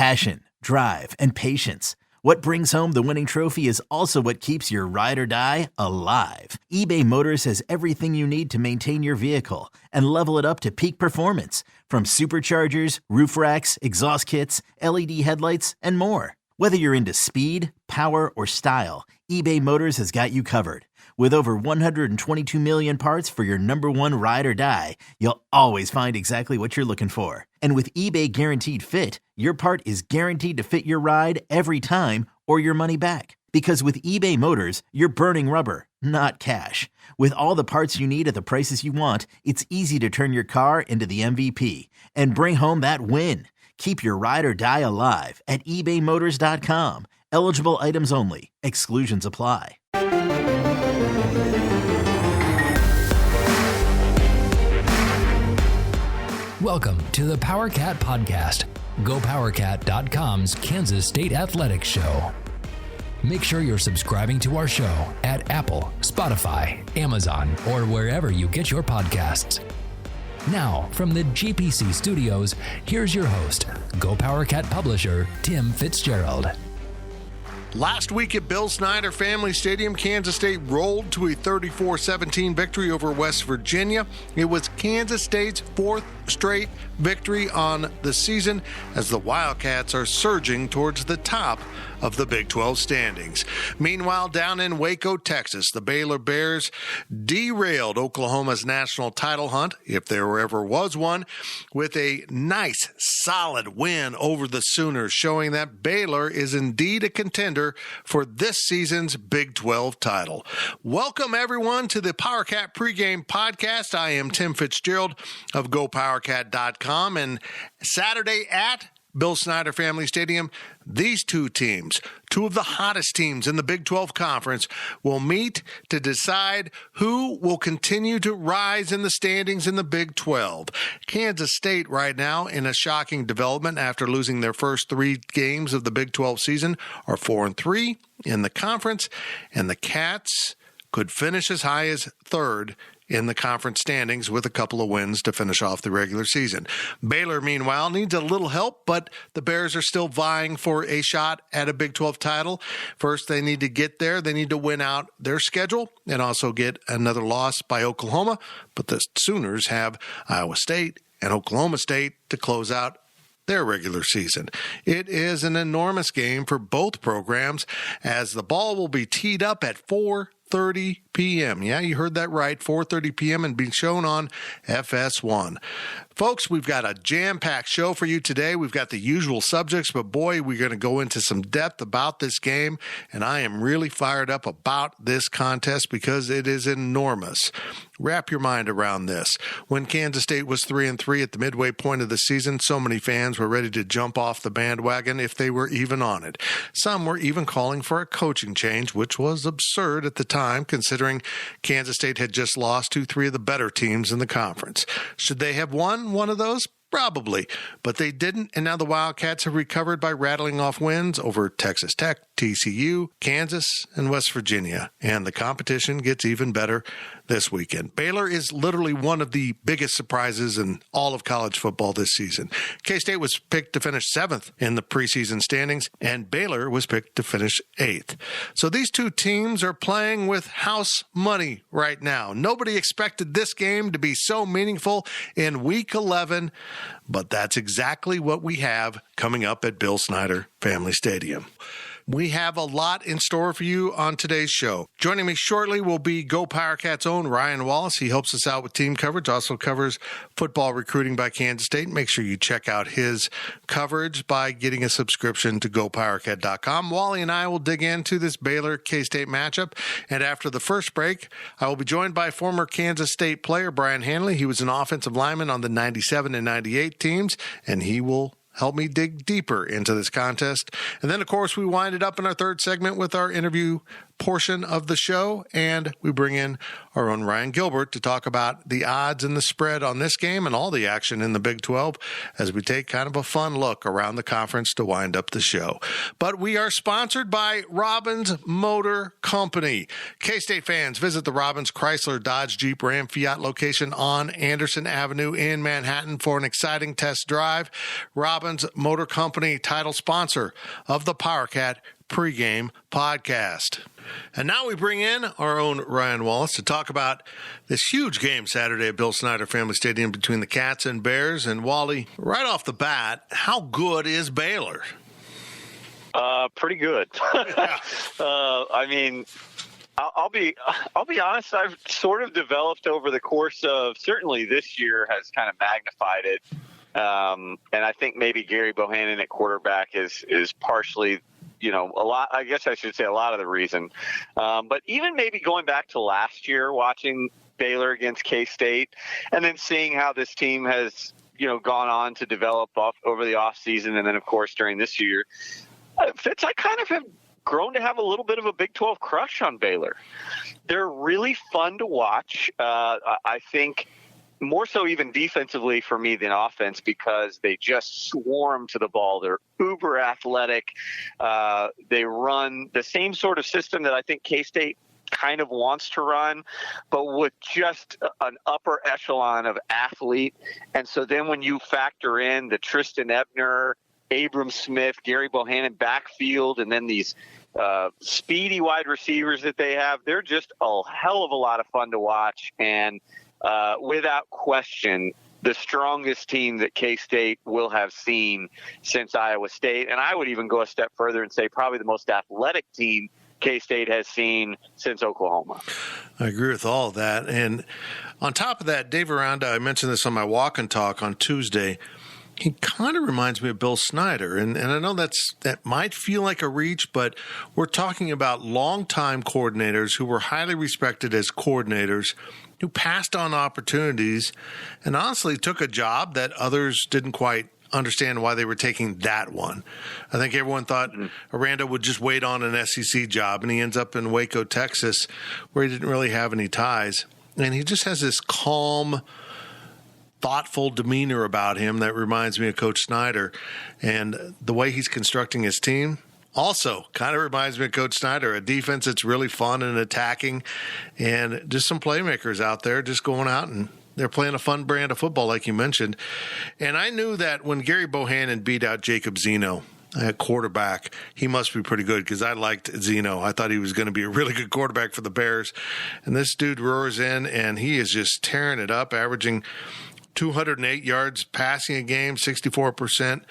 Passion, drive, and patience. What brings home the winning trophy is also what keeps your ride or die alive. eBay Motors has everything you need to maintain your vehicle and level it up to peak performance, from superchargers, roof racks, exhaust kits, LED headlights, and more. Whether you're into speed, power, or style, eBay Motors has got you covered. With over 122 million parts for your number one ride or die, you'll always find exactly what you're looking for. And with eBay Guaranteed Fit, your part is guaranteed to fit your ride every time or your money back. Because with eBay Motors, you're burning rubber, not cash. With all the parts you need at the prices you want, it's easy to turn your car into the MVP and bring home that win. Keep your ride or die alive at ebaymotors.com. Eligible items only. Exclusions apply. Welcome to the PowerCat Podcast, GoPowerCat.com's Kansas State Athletics Show. Make sure you're subscribing to our show at Apple, Spotify, Amazon, or wherever you get your podcasts. Now, from the GPC studios, here's your host, GoPowerCat publisher, Tim Fitzgerald. Last week at Bill Snyder Family Stadium, Kansas State rolled to a 34-17 victory over West Virginia. It was Kansas State's fourth straight victory on the season as the Wildcats are surging towards the top of the Big 12 standings. Meanwhile, down in Waco, Texas, the Baylor Bears derailed Oklahoma's national title hunt, if there ever was one, with a nice, solid win over the Sooners, showing that Baylor is indeed a contender for this season's Big 12 title. Welcome, everyone, to the PowerCat Pregame Podcast. I am Tim Fitzgerald of GoPowerCat.com, and Saturday at Bill Snyder Family Stadium, these two teams, two of the hottest teams in the Big 12 Conference, will meet to decide who will continue to rise in the standings in the Big 12. Kansas State right now, in a shocking development after losing their first three games of the Big 12 season, are 4-3 in the conference, and the Cats could finish as high as third in the conference standings with a couple of wins to finish off the regular season. Baylor, meanwhile, needs a little help, but the Bears are still vying for a shot at a Big 12 title. First, they need to get there. They need to win out their schedule and also get another loss by Oklahoma. But the Sooners have Iowa State and Oklahoma State to close out their regular season. It is an enormous game for both programs as the ball will be teed up at 4:30 p.m. Yeah, you heard that right, 4:30 p.m. and being shown on FS1. Folks, we've got a jam-packed show for you today. We've got the usual subjects, but boy, we're going to go into some depth about this game, and I am really fired up about this contest because it is enormous. Wrap your mind around this. When Kansas State was 3-3 at the midway point of the season, so many fans were ready to jump off the bandwagon if they were even on it. Some were even calling for a coaching change, which was absurd at the time, considering Kansas State had just lost to three of the better teams in the conference. Should they have won one of those? Probably, but they didn't, and now the Wildcats have recovered by rattling off wins over Texas Tech, TCU, Kansas, and West Virginia, and the competition gets even better this weekend. Baylor is literally one of the biggest surprises in all of college football this season. K-State was picked to finish 7th in the preseason standings, and Baylor was picked to finish 8th. So these two teams are playing with house money right now. Nobody expected this game to be so meaningful in Week 11, but that's exactly what we have coming up at Bill Snyder Family Stadium. We have a lot in store for you on today's show. Joining me shortly will be Go PowerCat's own Ryan Wallace. He helps us out with team coverage, also covers football recruiting by Kansas State. Make sure you check out his coverage by getting a subscription to GoPowerCat.com. Wally and I will dig into this Baylor K-State matchup. And after the first break, I will be joined by former Kansas State player Brian Hanley. He was an offensive lineman on the 97 and 98 teams, and he will help me dig deeper into this contest. And then, of course, we wind it up in our third segment with our interview portion of the show, and we bring in our own Ryan Gilbert to talk about the odds and the spread on this game and all the action in the Big 12 as we take kind of a fun look around the conference to wind up the show. But we are sponsored by Robbins Motor Company. K-State fans, visit the Robbins Chrysler Dodge Jeep Ram Fiat location on Anderson Avenue in Manhattan for an exciting test drive. Robbins Motor Company, title sponsor of the PowerCat Pregame podcast. And now we bring in our own Ryan Wallace to talk about this huge game Saturday at Bill Snyder Family Stadium between the Cats and Bears. And Wally, right off the bat, how good is Baylor? Pretty good. I mean, I'll be honest. I've sort of developed over the course of certainly this year has kind of magnified it. And I think maybe Gary Bohannon at quarterback is partially, a lot, I guess I should say a lot of the reason. But even maybe going back to last year, watching Baylor against K-State and then seeing how this team has, gone on to develop over the offseason. And then, of course, during this year, Fitz, I kind of have grown to have a little bit of a Big 12 crush on Baylor. They're really fun to watch. I think more so even defensively for me than offense because they just swarm to the ball. They're uber athletic. They run the same sort of system that I think K-State kind of wants to run, but with just an upper echelon of athlete. And so then when you factor in the Tristan Ebner, Abram Smith, Gary Bohannon backfield, and then these speedy wide receivers that they have, they're just a hell of a lot of fun to watch. And without question, the strongest team that K-State will have seen since Iowa State. And I would even go a step further and say probably the most athletic team K-State has seen since Oklahoma. I agree with all of that. And on top of that, Dave Aranda, I mentioned this on my walk and talk on Tuesday, he kind of reminds me of Bill Snyder. And I know that might feel like a reach, but we're talking about longtime coordinators who were highly respected as coordinators, who passed on opportunities and honestly took a job that others didn't quite understand why they were taking that one. I think everyone thought Aranda would just wait on an SEC job, and he ends up in Waco, Texas, where he didn't really have any ties. And he just has this calm, thoughtful demeanor about him that reminds me of Coach Snyder. And the way he's constructing his team also kind of reminds me of Coach Snyder, a defense that's really fun and attacking, and just some playmakers out there just going out and they're playing a fun brand of football, like you mentioned. And I knew that when Gary Bohannon beat out Jacob Zeno at quarterback, he must be pretty good because I liked Zeno. I thought he was going to be a really good quarterback for the Bears. And this dude roars in, and he is just tearing it up, averaging 208 yards passing a game, 64%,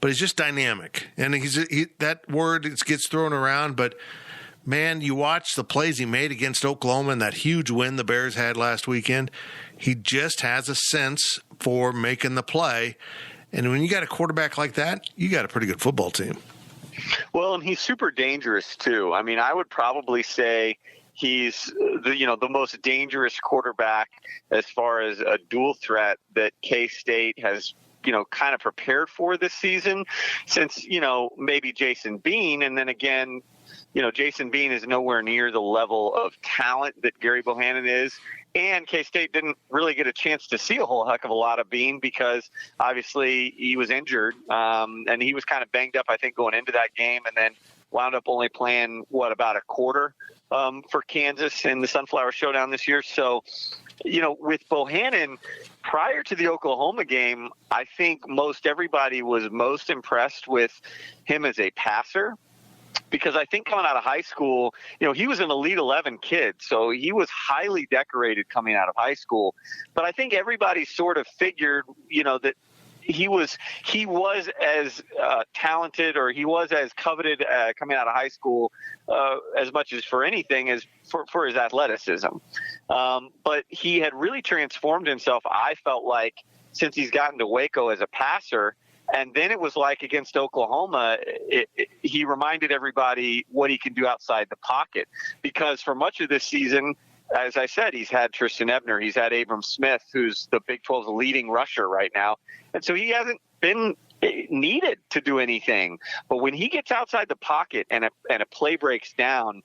but he's just dynamic. And that word gets thrown around, but man, you watch the plays he made against Oklahoma and that huge win the Bears had last weekend. He just has a sense for making the play. And when you got a quarterback like that, you got a pretty good football team. Well, and he's super dangerous too. I mean, I would probably say he's the most dangerous quarterback as far as a dual threat that K-State has, kind of prepared for this season since, maybe Jason Bean. And then again, Jason Bean is nowhere near the level of talent that Gary Bohannon is. And K-State didn't really get a chance to see a whole heck of a lot of Bean because obviously he was injured. And he was kind of banged up, I think, going into that game, and then wound up only playing, about a quarter for Kansas in the Sunflower Showdown this year. So, with Bohannon, prior to the Oklahoma game, I think most everybody was most impressed with him as a passer. Because I think coming out of high school, he was an Elite 11 kid, so he was highly decorated coming out of high school. But I think everybody sort of figured, that he was as talented, or he was as coveted coming out of high school as much as for anything as for his athleticism. But he had really transformed himself, I felt like, since he's gotten to Waco as a passer. And then it was like against Oklahoma, he reminded everybody what he can do outside the pocket. Because for much of this season, as I said, he's had Tristan Ebner, he's had Abram Smith, who's the Big 12's leading rusher right now. And so he hasn't been needed to do anything. But when he gets outside the pocket and a play breaks down,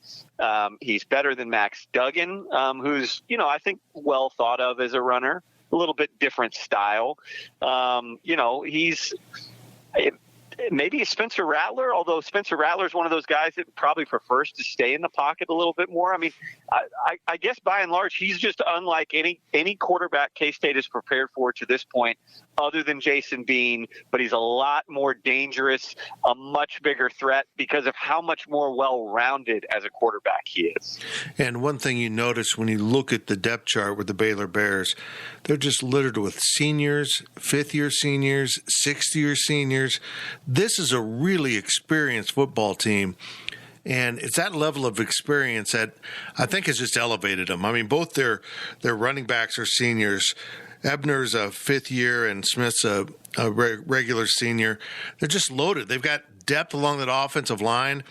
he's better than Max Duggan, who's, I think well thought of as a runner, a little bit different style. He's maybe a Spencer Rattler, although Spencer Rattler is one of those guys that probably prefers to stay in the pocket a little bit more. I mean, I guess by and large, he's just unlike any quarterback K-State is prepared for to this point, other than Jason Bean, but he's a lot more dangerous, a much bigger threat because of how much more well-rounded as a quarterback he is. And one thing you notice when you look at the depth chart with the Baylor Bears, they're just littered with seniors, fifth-year seniors, sixth-year seniors. This is a really experienced football team. And it's that level of experience that I think has just elevated them. I mean, both their running backs are seniors. Ebner's a fifth year and Smith's a regular senior. They're just loaded. They've got depth along that offensive line.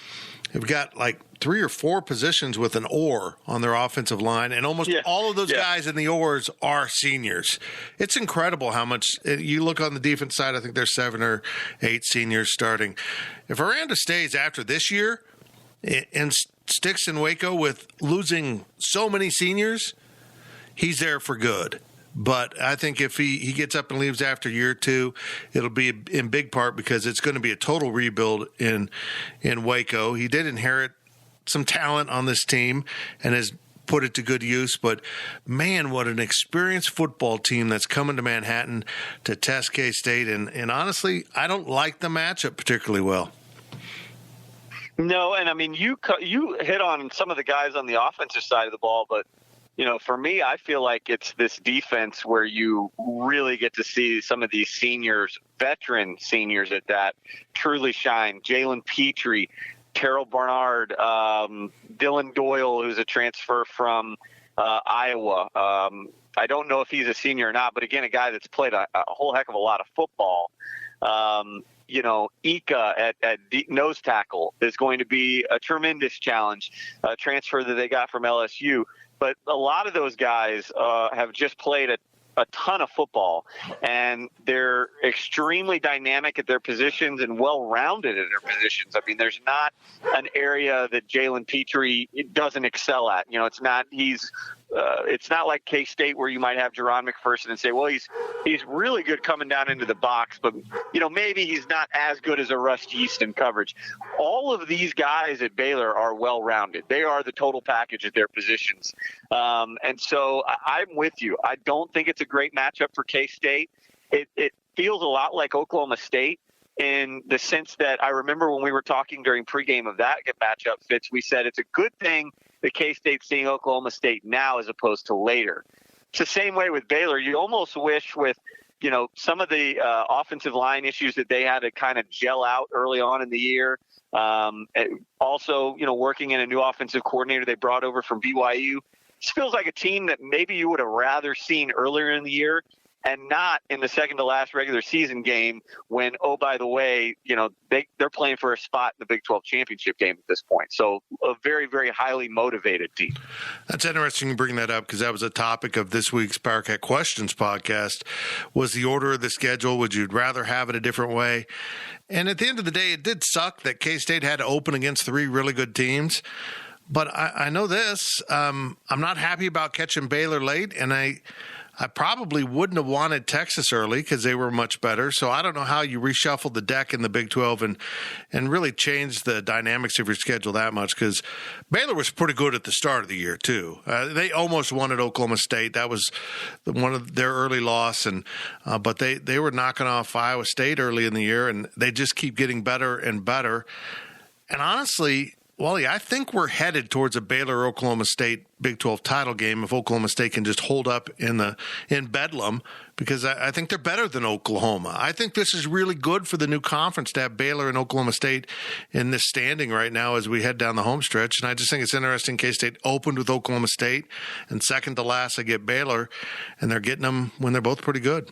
They've got like 3 or 4 positions with an or on their offensive line, and almost all of those guys in the ors are seniors. It's incredible how much you look on the defense side. I think there's 7 or 8 seniors starting. If Aranda stays after this year and sticks in Waco with losing so many seniors, he's there for good. But I think if he gets up and leaves after year 2, it'll be in big part because it's going to be a total rebuild in Waco. He did inherit some talent on this team and has put it to good use. But, man, what an experienced football team that's coming to Manhattan to test K-State. And honestly, I don't like the matchup particularly well. No, and I mean, you hit on some of the guys on the offensive side of the ball, but for me, I feel like it's this defense where you really get to see some of these seniors, veteran seniors at that, truly shine. Jalen Petrie, Terrell Barnard, Dylan Doyle, who's a transfer from Iowa. I don't know if he's a senior or not, but again, a guy that's played a whole heck of a lot of football. Ika at nose tackle is going to be a tremendous challenge, a transfer that they got from LSU. But a lot of those guys have just played a ton of football, and they're extremely dynamic at their positions and well-rounded at their positions. I mean, there's not an area that Jalen Petrie doesn't excel at. It's not like K-State where you might have Jerron McPherson and say, well, he's really good coming down into the box, but maybe he's not as good as a Russ Yeaston coverage. All of these guys at Baylor are well-rounded. They are the total package at their positions. And so I'm with you. I don't think it's a great matchup for K-State. It feels a lot like Oklahoma State in the sense that I remember when we were talking during pregame of that matchup, Fitz, we said it's a good thing that K-State's seeing Oklahoma State now as opposed to later. It's the same way with Baylor. You almost wish with, some of the offensive line issues that they had to kind of gel out early on in the year. Also, working in a new offensive coordinator they brought over from BYU. This feels like a team that maybe you would have rather seen earlier in the year and not in the second to last regular season game when, oh, by the way, they're playing for a spot in the Big 12 championship game at this point. So a very, very highly motivated team. That's interesting you bring that up because that was a topic of this week's PowerCat Questions podcast, was the order of the schedule. Would you rather have it a different way? And at the end of the day, it did suck that K-State had to open against 3 really good teams. But I know this. I'm not happy about catching Baylor late, and I probably wouldn't have wanted Texas early because they were much better. So I don't know how you reshuffle the deck in the Big 12 and really change the dynamics of your schedule that much, because Baylor was pretty good at the start of the year too. They almost won at Oklahoma State. That was one of their early loss, but they were knocking off Iowa State early in the year, and they just keep getting better and better. And honestly, Wally, I think we're headed towards a Baylor-Oklahoma State Big 12 title game if Oklahoma State can just hold up in Bedlam, because I think they're better than Oklahoma. I think this is really good for the new conference to have Baylor and Oklahoma State in this standing right now as we head down the home stretch. And I just think it's interesting. K-State opened with Oklahoma State, and second to last they get Baylor, and they're getting them when they're both pretty good.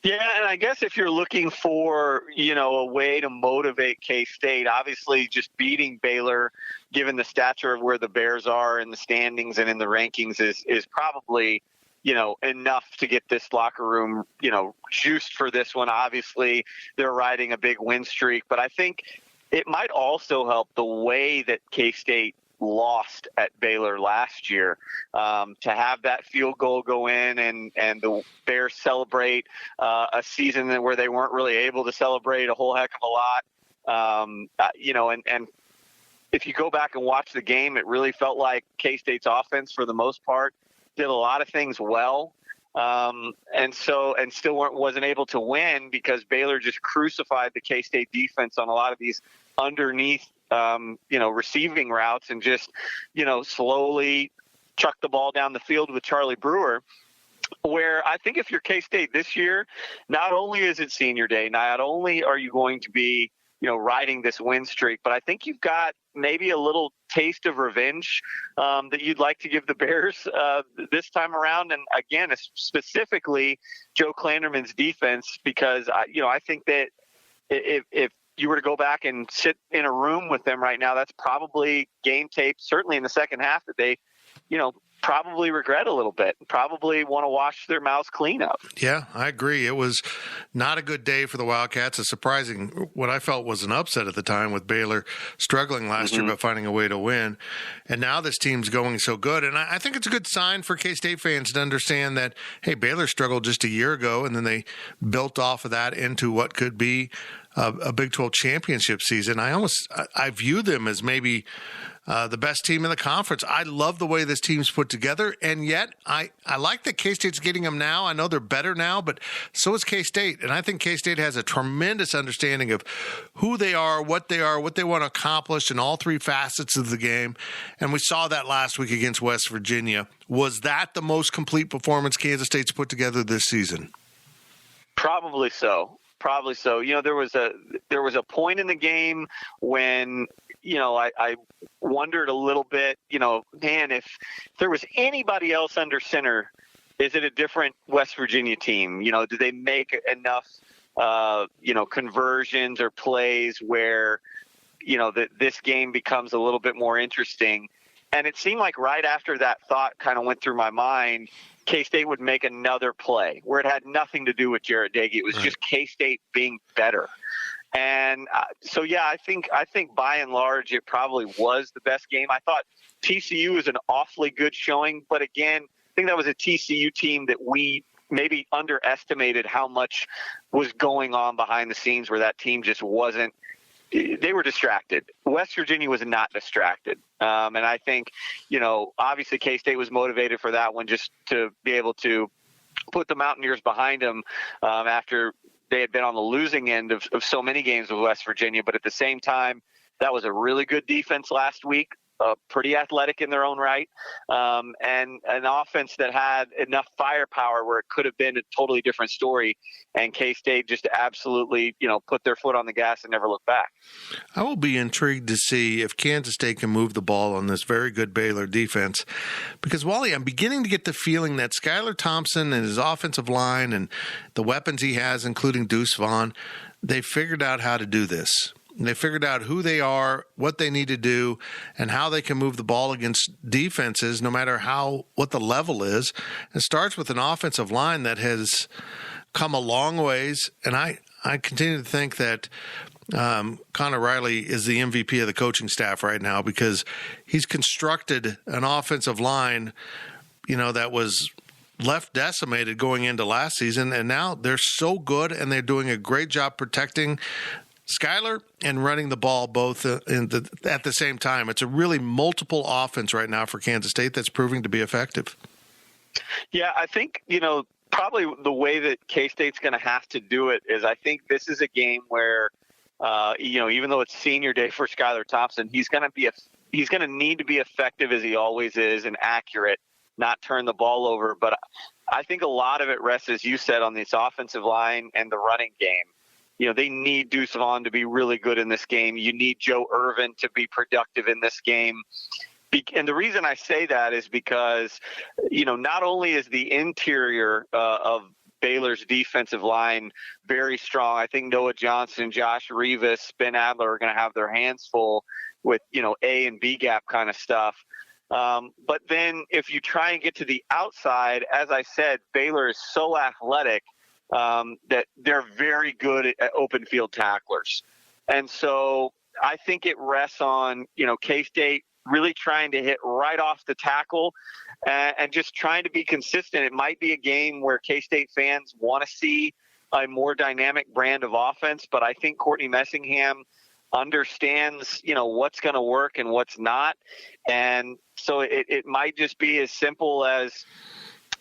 Yeah, and I guess if you're looking for, a way to motivate K-State, obviously just beating Baylor, given the stature of where the Bears are in the standings and in the rankings, is probably enough to get this locker room, juiced for this one. Obviously, they're riding a big win streak, but I think it might also help the way that K-State lost at Baylor last year, to have that field goal go in and the Bears celebrate a season where they weren't really able to celebrate a whole heck of a lot. And if you go back and watch the game, it really felt like K-State's offense, for the most part, did a lot of things well, and still wasn't able to win because Baylor just crucified the K-State defense on a lot of these underneath, receiving routes and just, slowly chuck the ball down the field with Charlie Brewer. Where I think if you're K-State this year, not only is it senior day, not only are you going to be, riding this win streak, but I think you've got maybe a little taste of revenge that you'd like to give the Bears this time around. And again, specifically Joe Klanderman's defense, because I think that if you were to go back and sit in a room with them right now, that's probably game tape, certainly in the second half, that they, probably regret a little bit, probably want to wash their mouths clean up. Yeah, I agree. It was not a good day for the Wildcats. A surprising, what I felt was an upset at the time, with Baylor struggling last year but finding a way to win. And now this team's going so good. And I think it's a good sign for K-State fans to understand that, hey, Baylor struggled just a year ago, and then they built off of that into what could be a Big 12 championship season. I view them as maybe the best team in the conference. I love the way this team's put together, and yet I like that K-State's getting them now. I know they're better now, but so is K-State, and I think K-State has a tremendous understanding of who they are, what they want to accomplish in all three facets of the game, and we saw that last week against West Virginia. Was that the most complete performance Kansas State's put together this season? Probably so. There was a point in the game when, I wondered a little bit, man, if there was anybody else under center, is it a different West Virginia team? Do they make enough, conversions or plays where, that this game becomes a little bit more interesting? And it seemed like right after that thought kind of went through my mind, K-State would make another play where it had nothing to do with Jarret Doege. It was just K-State being better. And I think by and large, it probably was the best game. I thought TCU was an awfully good showing, but again, I think that was a TCU team that we maybe underestimated how much was going on behind the scenes, where that team just wasn't. They were distracted. West Virginia was not distracted. And I think, obviously K-State was motivated for that one, just to be able to put the Mountaineers behind them after they had been on the losing end of so many games with West Virginia. But at the same time, that was a really good defense last week. Pretty athletic in their own right, and an offense that had enough firepower where it could have been a totally different story. And K-State just absolutely, put their foot on the gas and never looked back. I will be intrigued to see if Kansas State can move the ball on this very good Baylor defense, because, Wally, I'm beginning to get the feeling that Skylar Thompson and his offensive line and the weapons he has, including Deuce Vaughn, they figured out how to do this. They figured out who they are, what they need to do, and how they can move the ball against defenses, no matter what the level is. It starts with an offensive line that has come a long ways, and I continue to think that Connor Riley is the MVP of the coaching staff right now, because he's constructed an offensive line, that was left decimated going into last season, and now they're so good, and they're doing a great job protecting Skylar and running the ball both at the same time. It's a really multiple offense right now for Kansas State that's proving to be effective. Yeah, I think, probably the way that K-State's going to have to do it is, I think this is a game where, even though it's senior day for Skylar Thompson, he's going to need to be effective as he always is and accurate, not turn the ball over. But I think a lot of it rests, as you said, on this offensive line and the running game. They need Deuce Vaughn to be really good in this game. You need Joe Irvin to be productive in this game. And the reason I say that is because, not only is the interior of Baylor's defensive line very strong. I think Noah Johnson, Josh Rivas, Ben Adler are going to have their hands full with, A and B gap kind of stuff. But then if you try and get to the outside, as I said, Baylor is so athletic that they're very good at open field tacklers. And so I think it rests on, K-State really trying to hit right off the tackle and just trying to be consistent. It might be a game where K-State fans want to see a more dynamic brand of offense, but I think Courtney Messingham understands, what's going to work and what's not. And so it might just be as simple as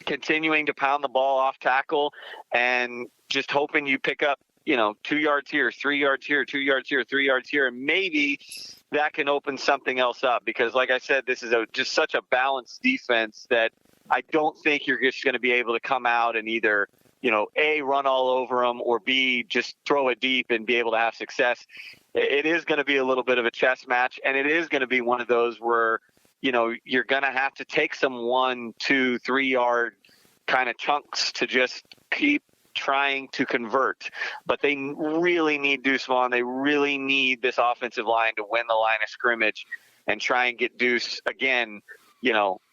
continuing to pound the ball off tackle and just hoping you pick up, 2 yards here, 3 yards here, 2 yards here, 3 yards here, and maybe that can open something else up. Because like I said, this is just such a balanced defense that I don't think you're just going to be able to come out and either, A, run all over them, or B, just throw it deep and be able to have success. It is going to be a little bit of a chess match, and it is going to be one of those where, you're going to have to take some 1, 2, 3 yard kind of chunks to just keep trying to convert. But they really need Deuce Vaughn. They really need this offensive line to win the line of scrimmage and try and get Deuce again,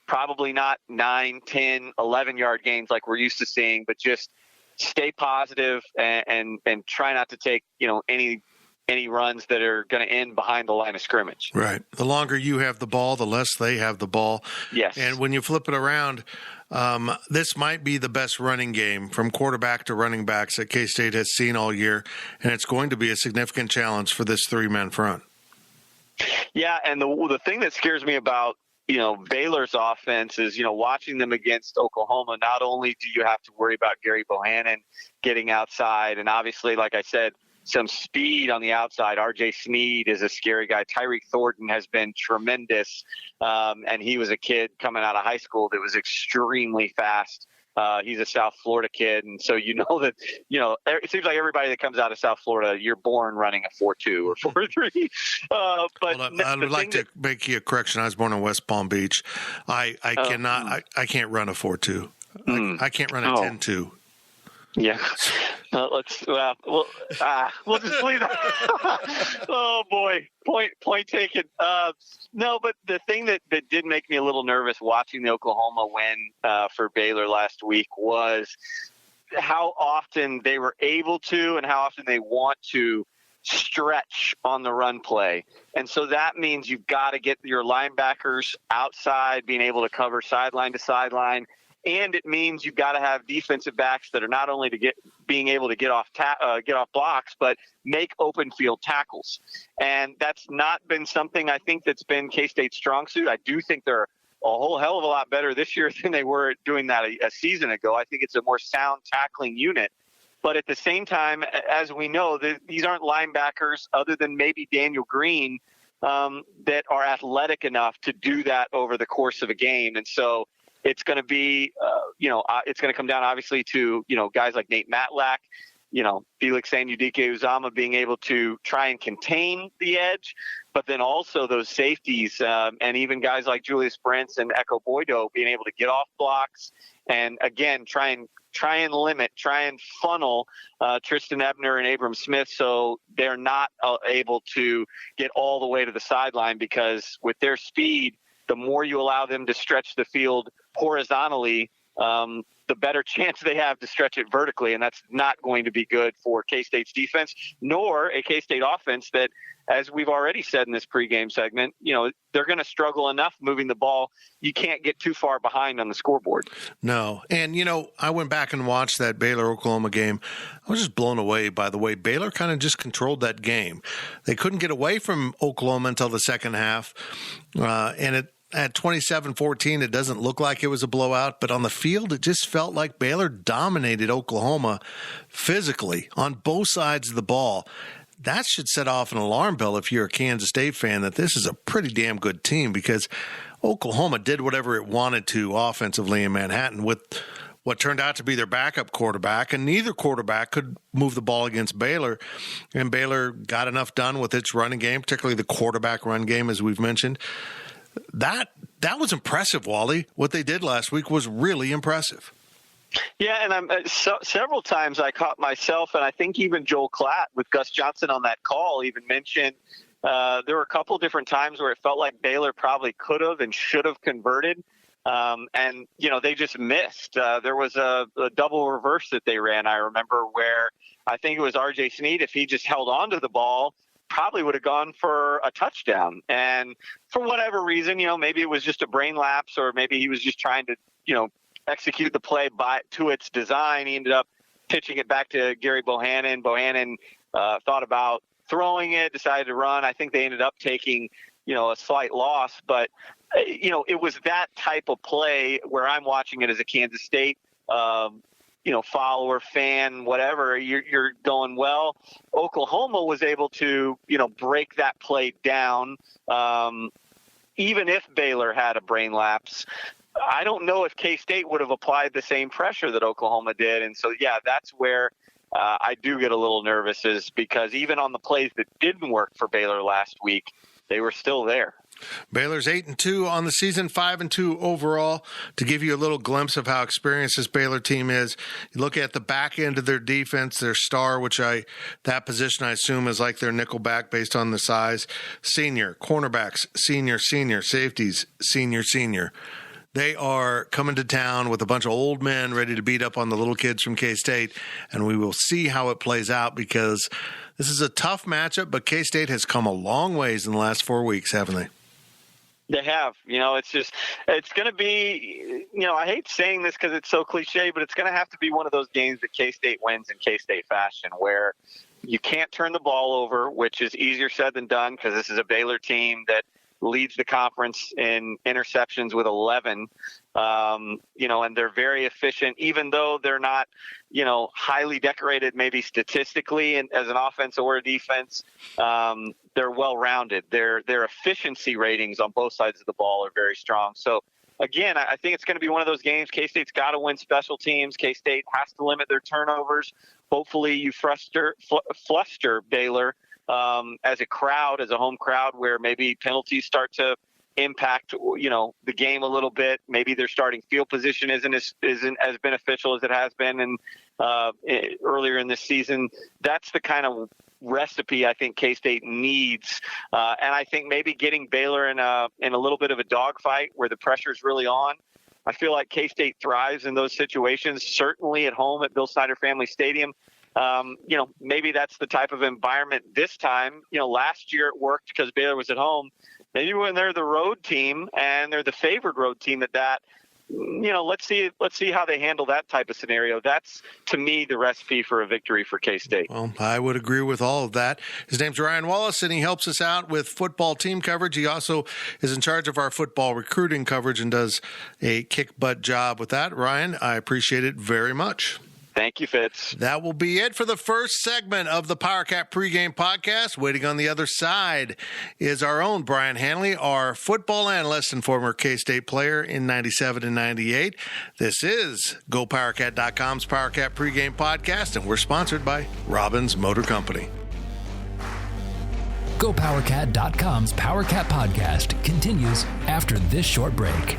probably not 9, 10, 11-yard gains like we're used to seeing, but just stay positive and try not to take, any runs that are going to end behind the line of scrimmage. Right. The longer you have the ball, the less they have the ball. Yes. And when you flip it around, this might be the best running game from quarterback to running backs that K-State has seen all year, and it's going to be a significant challenge for this three-man front. Yeah, and the thing that scares me about, Baylor's offense is, watching them against Oklahoma, not only do you have to worry about Gary Bohannon getting outside, and obviously, like I said, some speed on the outside. R.J. Sneed is a scary guy. Tyreek Thornton has been tremendous, and he was a kid coming out of high school that was extremely fast. He's a South Florida kid, and so that, it seems like everybody that comes out of South Florida, you're born running a 4.2 or 4.3. But I would like to make you a correction. I was born in West Palm Beach. I can't run a 4.2. I can't run a 10.2. Yeah. We'll just leave that. Oh boy. Point taken. No, but the thing that did make me a little nervous watching the Oklahoma win for Baylor last week was how often they were able to and how often they want to stretch on the run play. And so that means you've got to get your linebackers outside, being able to cover sideline to sideline. And it means you've got to have defensive backs that are not only being able to get off blocks, but make open field tackles. And that's not been something I think that's been K-State's strong suit. I do think they're a whole hell of a lot better this year than they were doing that a season ago. I think it's a more sound tackling unit. But at the same time, as we know, these aren't linebackers other than maybe Daniel Green that are athletic enough to do that over the course of a game. And so it's going to be, it's going to come down obviously to, guys like Nate Matlack, Felix Anudike-Uzama being able to try and contain the edge, but then also those safeties and even guys like Julius Brents and Echo Boydo being able to get off blocks and again, try and funnel Tristan Ebner and Abram Smith so they're not able to get all the way to the sideline, because with their speed, the more you allow them to stretch the field horizontally, the better chance they have to stretch it vertically. And that's not going to be good for K-State's defense, nor a K-State offense that, as we've already said in this pregame segment, they're going to struggle enough moving the ball. You can't get too far behind on the scoreboard. No. And, I went back and watched that Baylor-Oklahoma game. I was just blown away by the way Baylor kind of just controlled that game. They couldn't get away from Oklahoma until the second half. At 27-14, it doesn't look like it was a blowout, but on the field, it just felt like Baylor dominated Oklahoma physically on both sides of the ball. That should set off an alarm bell if you're a Kansas State fan that this is a pretty damn good team, because Oklahoma did whatever it wanted to offensively in Manhattan with what turned out to be their backup quarterback, and neither quarterback could move the ball against Baylor. And Baylor got enough done with its running game, particularly the quarterback run game, as we've mentioned. That was impressive, Wally. What they did last week was really impressive. Yeah, and several times I caught myself, and I think even Joel Klatt with Gus Johnson on that call even mentioned, there were a couple different times where it felt like Baylor probably could have and should have converted. And, they just missed. There was a double reverse that they ran, I remember, where I think it was R.J. Sneed. If he just held on to the ball, probably would have gone for a touchdown. And for whatever reason, maybe it was just a brain lapse, or maybe he was just trying to, execute the play to its design. He ended up pitching it back to Gary Bohannon. Bohannon thought about throwing it, decided to run. I think they ended up taking, a slight loss. But, it was that type of play where I'm watching it as a Kansas State follower, fan, whatever. You're going, well, Oklahoma was able to, break that play down. Even if Baylor had a brain lapse, I don't know if K-State would have applied the same pressure that Oklahoma did. And so, that's where I do get a little nervous, is because even on the plays that didn't work for Baylor last week, they were still there. Baylor's 8-2 on the season, 5-2 overall. To give you a little glimpse of how experienced this Baylor team is, you look at the back end of their defense, their star, that position I assume is like their nickel back based on the size. Senior, cornerbacks, senior, safeties, senior. They are coming to town with a bunch of old men ready to beat up on the little kids from K-State, and we will see how it plays out, because this is a tough matchup, but K-State has come a long ways in the last 4 weeks, haven't they? They have. It's going to be, I hate saying this because it's so cliche, but it's going to have to be one of those games that K-State wins in K-State fashion, where you can't turn the ball over, which is easier said than done, because this is a Baylor team that leads the conference in interceptions with 11. And they're very efficient, even though they're not, highly decorated, maybe statistically, and as an offense or a defense. They're well-rounded. Their efficiency ratings on both sides of the ball are very strong. So, again, I think it's going to be one of those games. K-State's got to win special teams. K-State has to limit their turnovers. Hopefully you fluster Baylor as a crowd, as a home crowd, where maybe penalties start to impact, the game a little bit. Maybe their starting field position isn't as beneficial as it has been earlier in this season. That's the kind of recipe I think K-State needs. And I think maybe getting Baylor in a little bit of a dogfight where the pressure's really on. I feel like K-State thrives in those situations, certainly at home at Bill Snyder Family Stadium. Maybe that's the type of environment this time. Last year it worked because Baylor was at home. Maybe when they're the road team and they're the favored road team let's see how they handle that type of scenario. That's, to me, the recipe for a victory for K-State. Well, I would agree with all of that. His name's Ryan Wallace, and he helps us out with football team coverage. He also is in charge of our football recruiting coverage and does a kick-butt job with that. Ryan, I appreciate it very much. Thank you, Fitz. That will be it for the first segment of the PowerCat pregame podcast. Waiting on the other side is our own Brian Hanley, our football analyst and former K-State player in 97 and 98. This is GoPowerCat.com's PowerCat pregame podcast, and we're sponsored by Robbins Motor Company. GoPowerCat.com's PowerCat podcast continues after this short break.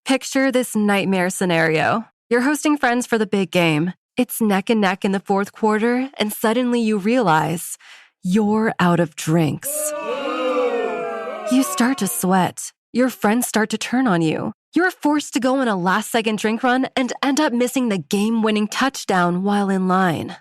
Picture this nightmare scenario. You're hosting friends for the big game. It's neck and neck in the fourth quarter, and suddenly you realize you're out of drinks. You start to sweat. Your friends start to turn on you. You're forced to go on a last-second drink run and end up missing the game-winning touchdown while in line.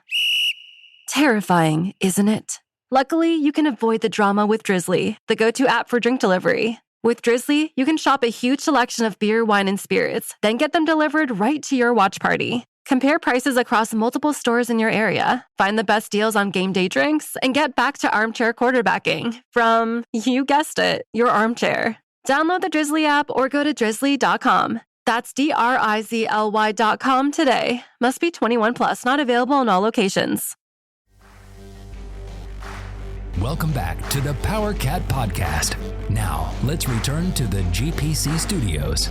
Terrifying, isn't it? Luckily, you can avoid the drama with Drizzly, the go-to app for drink delivery. With Drizzly, you can shop a huge selection of beer, wine, and spirits, then get them delivered right to your watch party. Compare prices across multiple stores in your area, find the best deals on game day drinks, and get back to armchair quarterbacking from, you guessed it, your armchair. Download the Drizzly app or go to drizzly.com. That's DRIZLY.com today. Must be 21 plus, not available in all locations. Welcome back to the PowerCat podcast. Now, let's return to the GPC studios.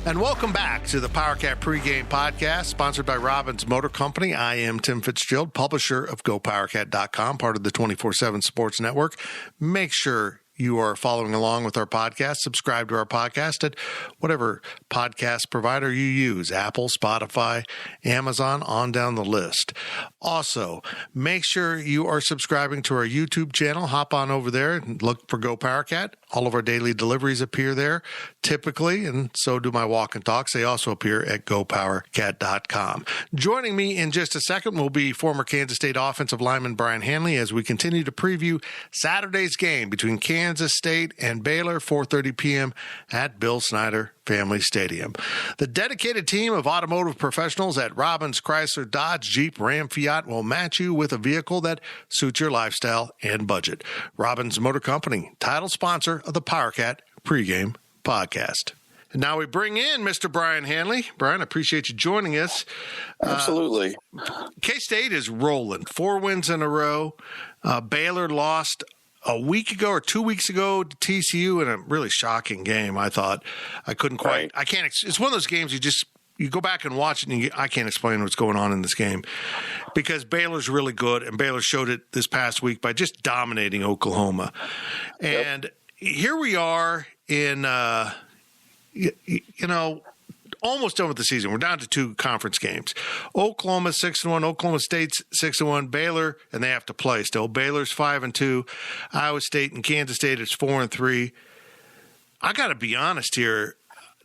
And welcome back to the PowerCat pregame podcast, sponsored by Robbins Motor Company. I am Tim Fitzgerald, publisher of GoPowerCat.com, part of the 24/7 Sports Network. Make sure you are following along with our podcast, subscribe to our podcast at whatever podcast provider you use, Apple, Spotify, Amazon, on down the list. Also, make sure you are subscribing to our YouTube channel. Hop on over there and look for Go PowerCat. All of our daily deliveries appear there typically, and so do my walk and talks. They also appear at gopowercat.com. Joining me in just a second will be former Kansas State offensive lineman Brian Hanley as we continue to preview Saturday's game between Kansas State and Baylor, 4:30 p.m. at Bill Snyder Family Stadium. The dedicated team of automotive professionals at Robbins Chrysler Dodge Jeep Ram Fiat will match you with a vehicle that suits your lifestyle and budget. Robbins Motor Company, title sponsor of the PowerCat Pregame podcast. And now we bring in Mr. Brian Hanley. Brian, I appreciate you joining us. Absolutely. K-State is rolling. 4 wins in a row. Baylor lost a week ago or 2 weeks ago to TCU in a really shocking game, I thought. I couldn't quite. Right. It's one of those games you go back and watch it and I can't explain what's going on in this game because Baylor's really good, and Baylor showed it this past week by just dominating Oklahoma. And here we are in, almost done with the season. We're down to 2 conference games. Oklahoma 6-1, Oklahoma State's 6-1, Baylor, and they have to play still. Baylor's 5-2, Iowa State and Kansas State is 4-3. I got to be honest here.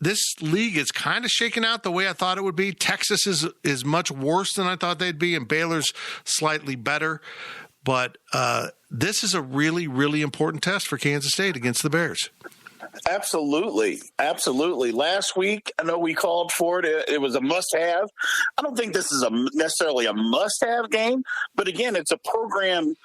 This league is kind of shaken out the way I thought it would be. Texas is much worse than I thought they'd be, and Baylor's slightly better. But this is a really, really important test for Kansas State against the Bears. Absolutely. Absolutely. Last week, I know we called for it. It was a must-have. I don't think this is necessarily a must-have game, but again, it's a program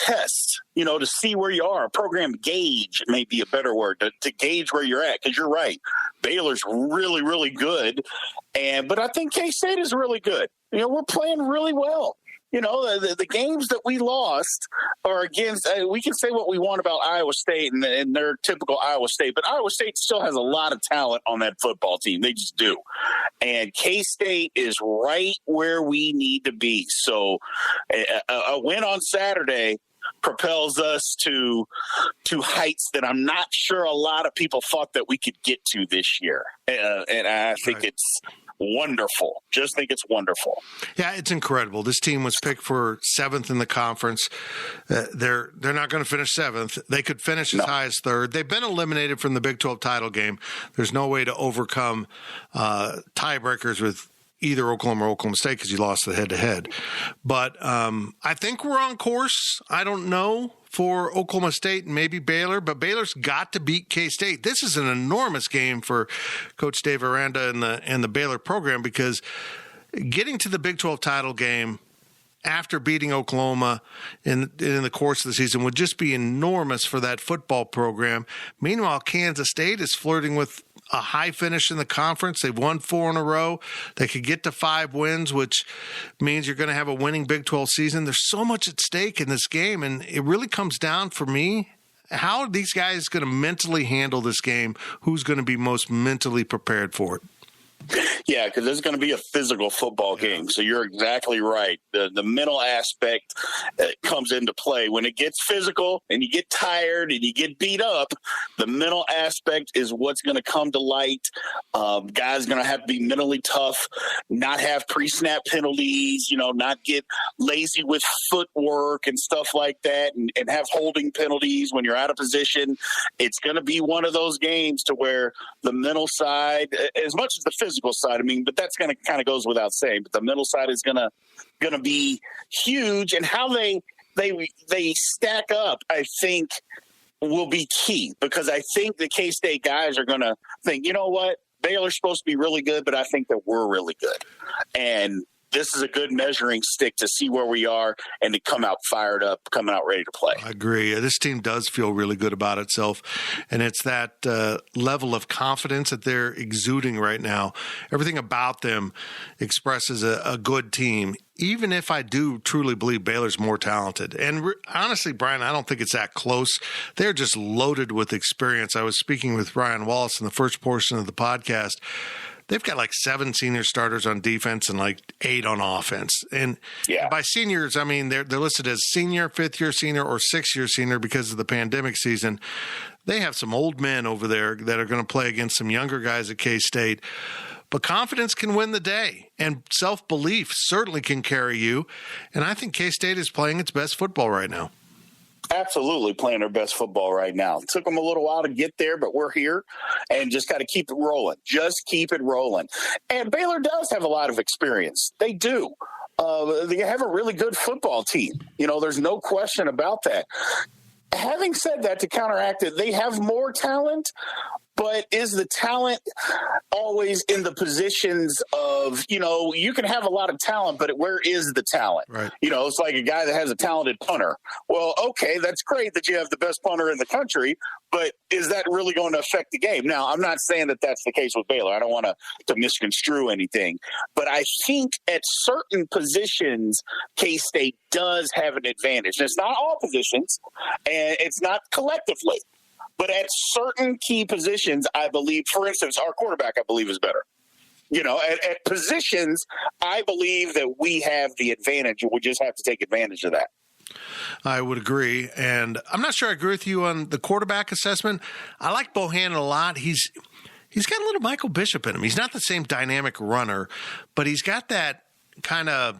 test, to see where you are. A program gauge may be a better word, to gauge where you're at, because you're right. Baylor's really, really good, but I think K-State is really good. We're playing really well. The games that we lost are against, we can say what we want about Iowa State and their typical Iowa State, but Iowa State still has a lot of talent on that football team. They just do. And K-State is right where we need to be. So a win on Saturday propels us to heights that I'm not sure a lot of people thought that we could get to this year. And I think it's wonderful. Just think it's wonderful. Yeah, it's incredible. This team was picked for 7th in the conference. They're not going to finish 7th. They could finish as high as 3rd. They've been eliminated from the Big 12 title game. There's no way to overcome tiebreakers with either Oklahoma or Oklahoma State because you lost the head-to-head. But I think we're on course. I don't know for Oklahoma State and maybe Baylor, but Baylor's got to beat K-State. This is an enormous game for Coach Dave Aranda and the Baylor program, because getting to the Big 12 title game after beating Oklahoma in the course of the season would just be enormous for that football program. Meanwhile, Kansas State is flirting with a high finish in the conference. They've won 4 in a row. They could get to 5 wins, which means you're going to have a winning Big 12 season. There's so much at stake in this game, and it really comes down for me, how are these guys going to mentally handle this game? Who's going to be most mentally prepared for it? Yeah, because it's going to be a physical football game. So you're exactly right. The mental aspect comes into play. When it gets physical and you get tired and you get beat up, the mental aspect is what's going to come to light. Guys going to have to be mentally tough, not have pre-snap penalties, not get lazy with footwork and stuff like that, and have holding penalties when you're out of position. It's going to be one of those games to where the mental side, as much as the physical side, but that's going to kind of goes without saying, but the mental side is going to be huge, and how they stack up, I think, will be key, because I think the K-State guys are going to think, you know what, Baylor's supposed to be really good, but I think that we're really good, and this is a good measuring stick to see where we are and to come out fired up, coming out ready to play. I agree. This team does feel really good about itself, and it's that level of confidence that they're exuding right now. Everything about them expresses a good team, even if I do truly believe Baylor's more talented. And honestly, Brian, I don't think it's that close. They're just loaded with experience. I was speaking with Ryan Wallace in the first portion of the podcast. they've got like 7 senior starters on defense and like 8 on offense. And by seniors, I mean, they're listed as senior, 5th-year senior, or 6th-year senior because of the pandemic season. They have some old men over there that are going to play against some younger guys at K-State. But confidence can win the day, and self-belief certainly can carry you. And I think K-State is playing its best football right now. Absolutely playing their best football right now. It took them a little while to get there, but we're here and just got to keep it rolling. Just keep it rolling. And Baylor does have a lot of experience. They do. They have a really good football team. There's no question about that. Having said that, to counteract it, they have more talent, but is the talent always in the positions of, you can have a lot of talent, but where is the talent? Right. It's like a guy that has a talented punter. Well, okay, that's great that you have the best punter in the country, but is that really going to affect the game? Now, I'm not saying that that's the case with Baylor. I don't want to misconstrue anything, but I think at certain positions, K-State does have an advantage. And it's not all positions, and it's not collectively. But at certain key positions, I believe, for instance, our quarterback, I believe, is better. At positions, I believe that we have the advantage. We just have to take advantage of that. I would agree. And I'm not sure I agree with you on the quarterback assessment. I like Bohannon a lot. He's got a little Michael Bishop in him. He's not the same dynamic runner, but he's got that kind of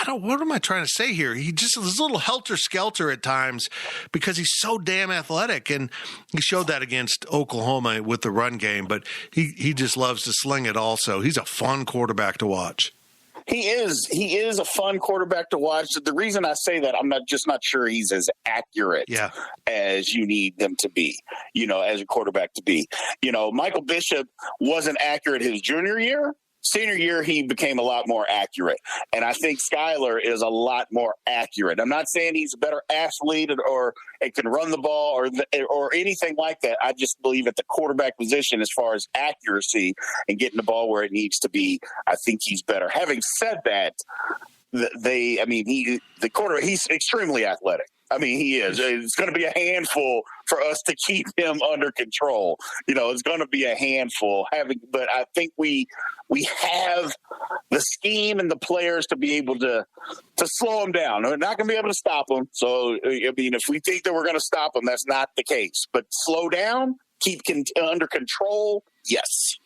what am I trying to say here? He just is a little helter-skelter at times because he's so damn athletic, and he showed that against Oklahoma with the run game, but he just loves to sling it also. He's a fun quarterback to watch. He is a fun quarterback to watch. The reason I say that, I'm not sure he's as accurate as you need them to be, as a quarterback to be. Michael Bishop wasn't accurate his junior year. Senior year, he became a lot more accurate. And I think Skylar is a lot more accurate. I'm not saying he's a better athlete or it can run the ball or anything like that. I just believe at the quarterback position, as far as accuracy and getting the ball where it needs to be, I think he's better. Having said that, he's extremely athletic. He is. It's going to be a handful for us to keep him under control. It's going to be a handful. But I think we have the scheme and the players to be able to slow him down. We're not going to be able to stop him. So, if we think that we're going to stop him, that's not the case. But slow down, keep under control, yes.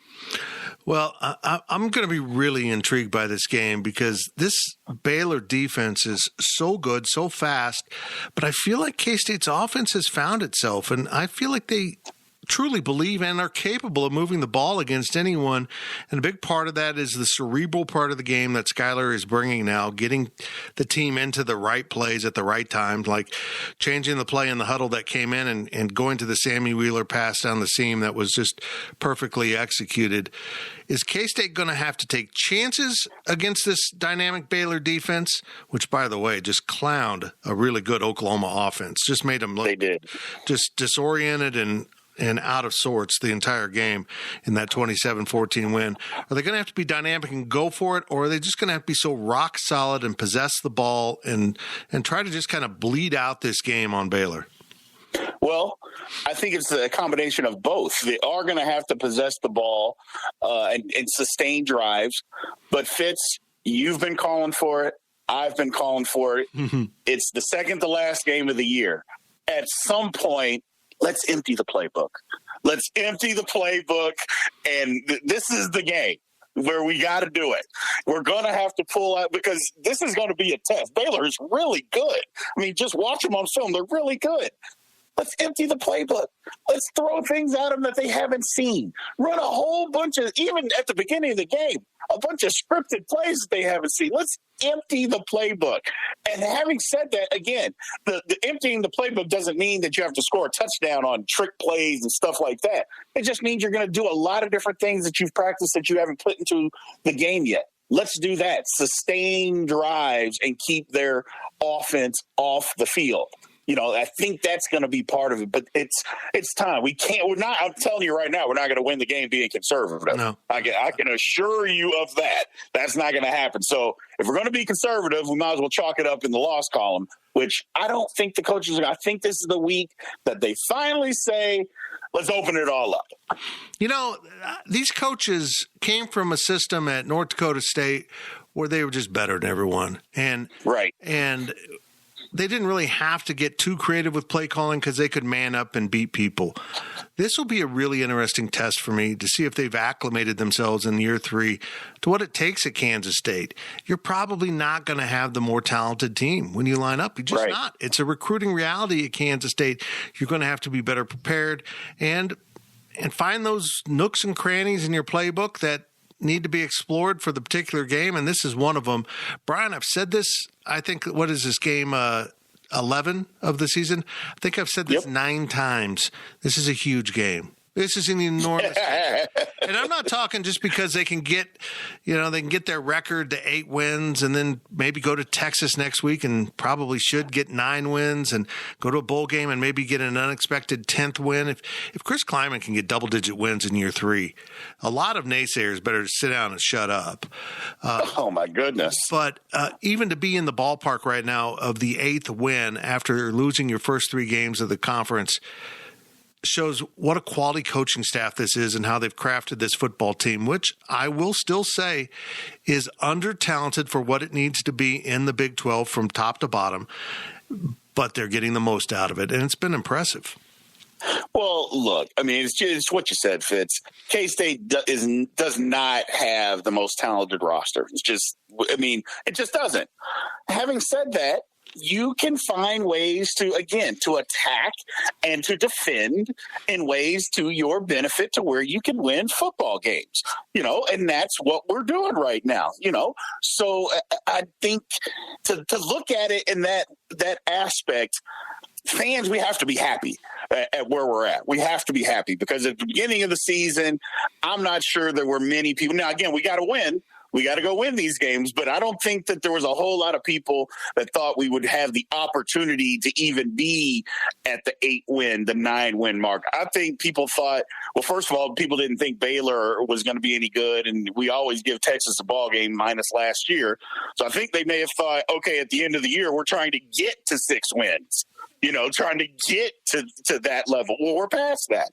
Well, I'm going to be really intrigued by this game because this Baylor defense is so good, so fast, but I feel like K-State's offense has found itself, and I feel like they truly believe and are capable of moving the ball against anyone. And a big part of that is the cerebral part of the game that Skylar is bringing now, getting the team into the right plays at the right times, like changing the play in the huddle that came in and going to the Sammy Wheeler pass down the seam that was just perfectly executed. Is K-State going to have to take chances against this dynamic Baylor defense, which, by the way, just clowned a really good Oklahoma offense, just made them look just disoriented and out of sorts the entire game in that 27-14 win. Are they going to have to be dynamic and go for it, or are they just going to have to be so rock solid and possess the ball and try to just kind of bleed out this game on Baylor? Well, I think it's a combination of both. They are going to have to possess the ball and sustain drives. But Fitz, you've been calling for it. I've been calling for it. Mm-hmm. It's the second to last game of the year. At some point, let's empty the playbook. Let's empty the playbook, and this is the game where we got to do it. We're going to have to pull out because this is going to be a test. Baylor is really good. Just watch them on film. They're really good. Let's empty the playbook. Let's throw things at them that they haven't seen. Run a whole bunch of, even at the beginning of the game, a bunch of scripted plays that they haven't seen. Let's empty the playbook. And having said that, again, the emptying the playbook doesn't mean that you have to score a touchdown on trick plays and stuff like that. It just means you're going to do a lot of different things that you've practiced that you haven't put into the game yet. Let's do that. Sustain drives and keep their offense off the field. I think that's going to be part of it, but it's time. I'm telling you right now, we're not going to win the game being conservative. No. I can assure you of that. That's not going to happen. So if we're going to be conservative, we might as well chalk it up in the loss column, which I don't think the coaches I think this is the week that they finally say, let's open it all up. These coaches came from a system at North Dakota State where they were just better than everyone. And they didn't really have to get too creative with play calling because they could man up and beat people. This will be a really interesting test for me to see if they've acclimated themselves in year 3 to what it takes at Kansas State. You're probably not going to have the more talented team when you line up. You're just not. It's a recruiting reality at Kansas State. You're going to have to be better prepared and find those nooks and crannies in your playbook that need to be explored for the particular game, and this is one of them. Brian, I've said this, I think, what is this game, 11 of the season? I think I've said this 9 times. This is a huge game. This is an enormous game. And I'm not talking just because they can get their record to 8 wins and then maybe go to Texas next week and probably should get 9 wins and go to a bowl game and maybe get an unexpected 10th win. If Chris Kleiman can get double-digit wins in year 3, a lot of naysayers better sit down and shut up. Oh, my goodness. But even to be in the ballpark right now of the 8th win after losing your first 3 games of the conference shows what a quality coaching staff this is and how they've crafted this football team, which I will still say is under-talented for what it needs to be in the Big 12 from top to bottom, but they're getting the most out of it, and it's been impressive. Well, look, I mean, it's what you said, Fitz. K-State does not have the most talented roster. It just doesn't. Having said that, you can find ways to attack and to defend in ways to your benefit to where you can win football games, and that's what we're doing right now, So I think to look at it in that aspect, fans, we have to be happy at where we're at. We have to be happy because at the beginning of the season, I'm not sure there were many people. Now, again, we got to win. We got to go win these games, but I don't think that there was a whole lot of people that thought we would have the opportunity to even be at the 8-win, the 9-win mark. I think people thought, well, first of all, people didn't think Baylor was going to be any good, and we always give Texas a ball game minus last year. So I think they may have thought, okay, at the end of the year, we're trying to get to 6 wins. Trying to get to that level. Well, we're past that.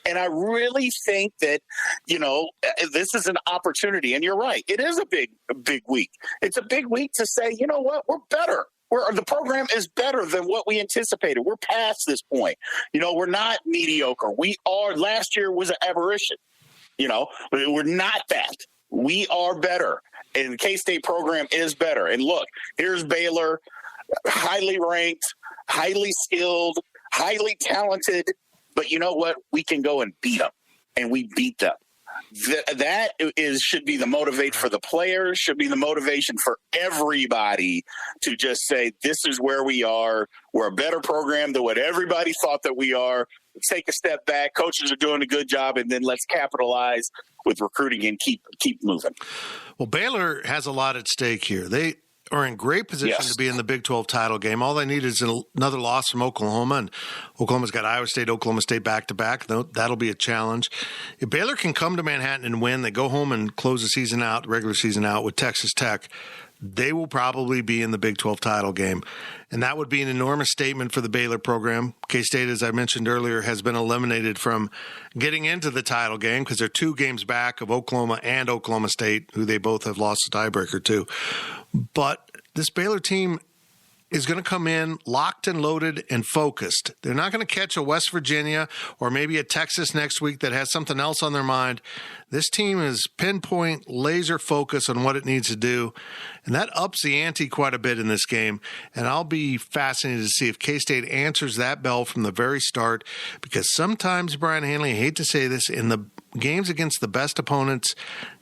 And I really think that, this is an opportunity. And you're right. It is a big week. It's a big week to say, you know what, we're better. The program is better than what we anticipated. We're past this point. We're not mediocre. Last year was an aberration. We're not that. We are better. And the K-State program is better. And look, here's Baylor, highly ranked, highly skilled, highly talented, but you know what? We can go and beat them, and we beat them. That should be the motivate for the players, should be the motivation for everybody to just say, this is where we are. We're a better program than what everybody thought that we are. Let's take a step back. Coaches are doing a good job, and then let's capitalize with recruiting and keep moving. Well, Baylor has a lot at stake here. They are in great position to be in the Big 12 title game. All they need is another loss from Oklahoma, and Oklahoma's got Iowa State, Oklahoma State back-to-back. That'll be a challenge. If Baylor can come to Manhattan and win, they go home and close the regular season out with Texas Tech, they will probably be in the Big 12 title game. And that would be an enormous statement for the Baylor program. K-State, as I mentioned earlier, has been eliminated from getting into the title game because they're 2 games back of Oklahoma and Oklahoma State, who they both have lost the tiebreaker to. But this Baylor team is going to come in locked and loaded and focused. They're not going to catch a West Virginia or maybe a Texas next week that has something else on their mind. This team is pinpoint, laser focus on what it needs to do, and that ups the ante quite a bit in this game. And I'll be fascinated to see if K-State answers that bell from the very start, because sometimes, Brian Hanley, I hate to say this, in the games against the best opponents,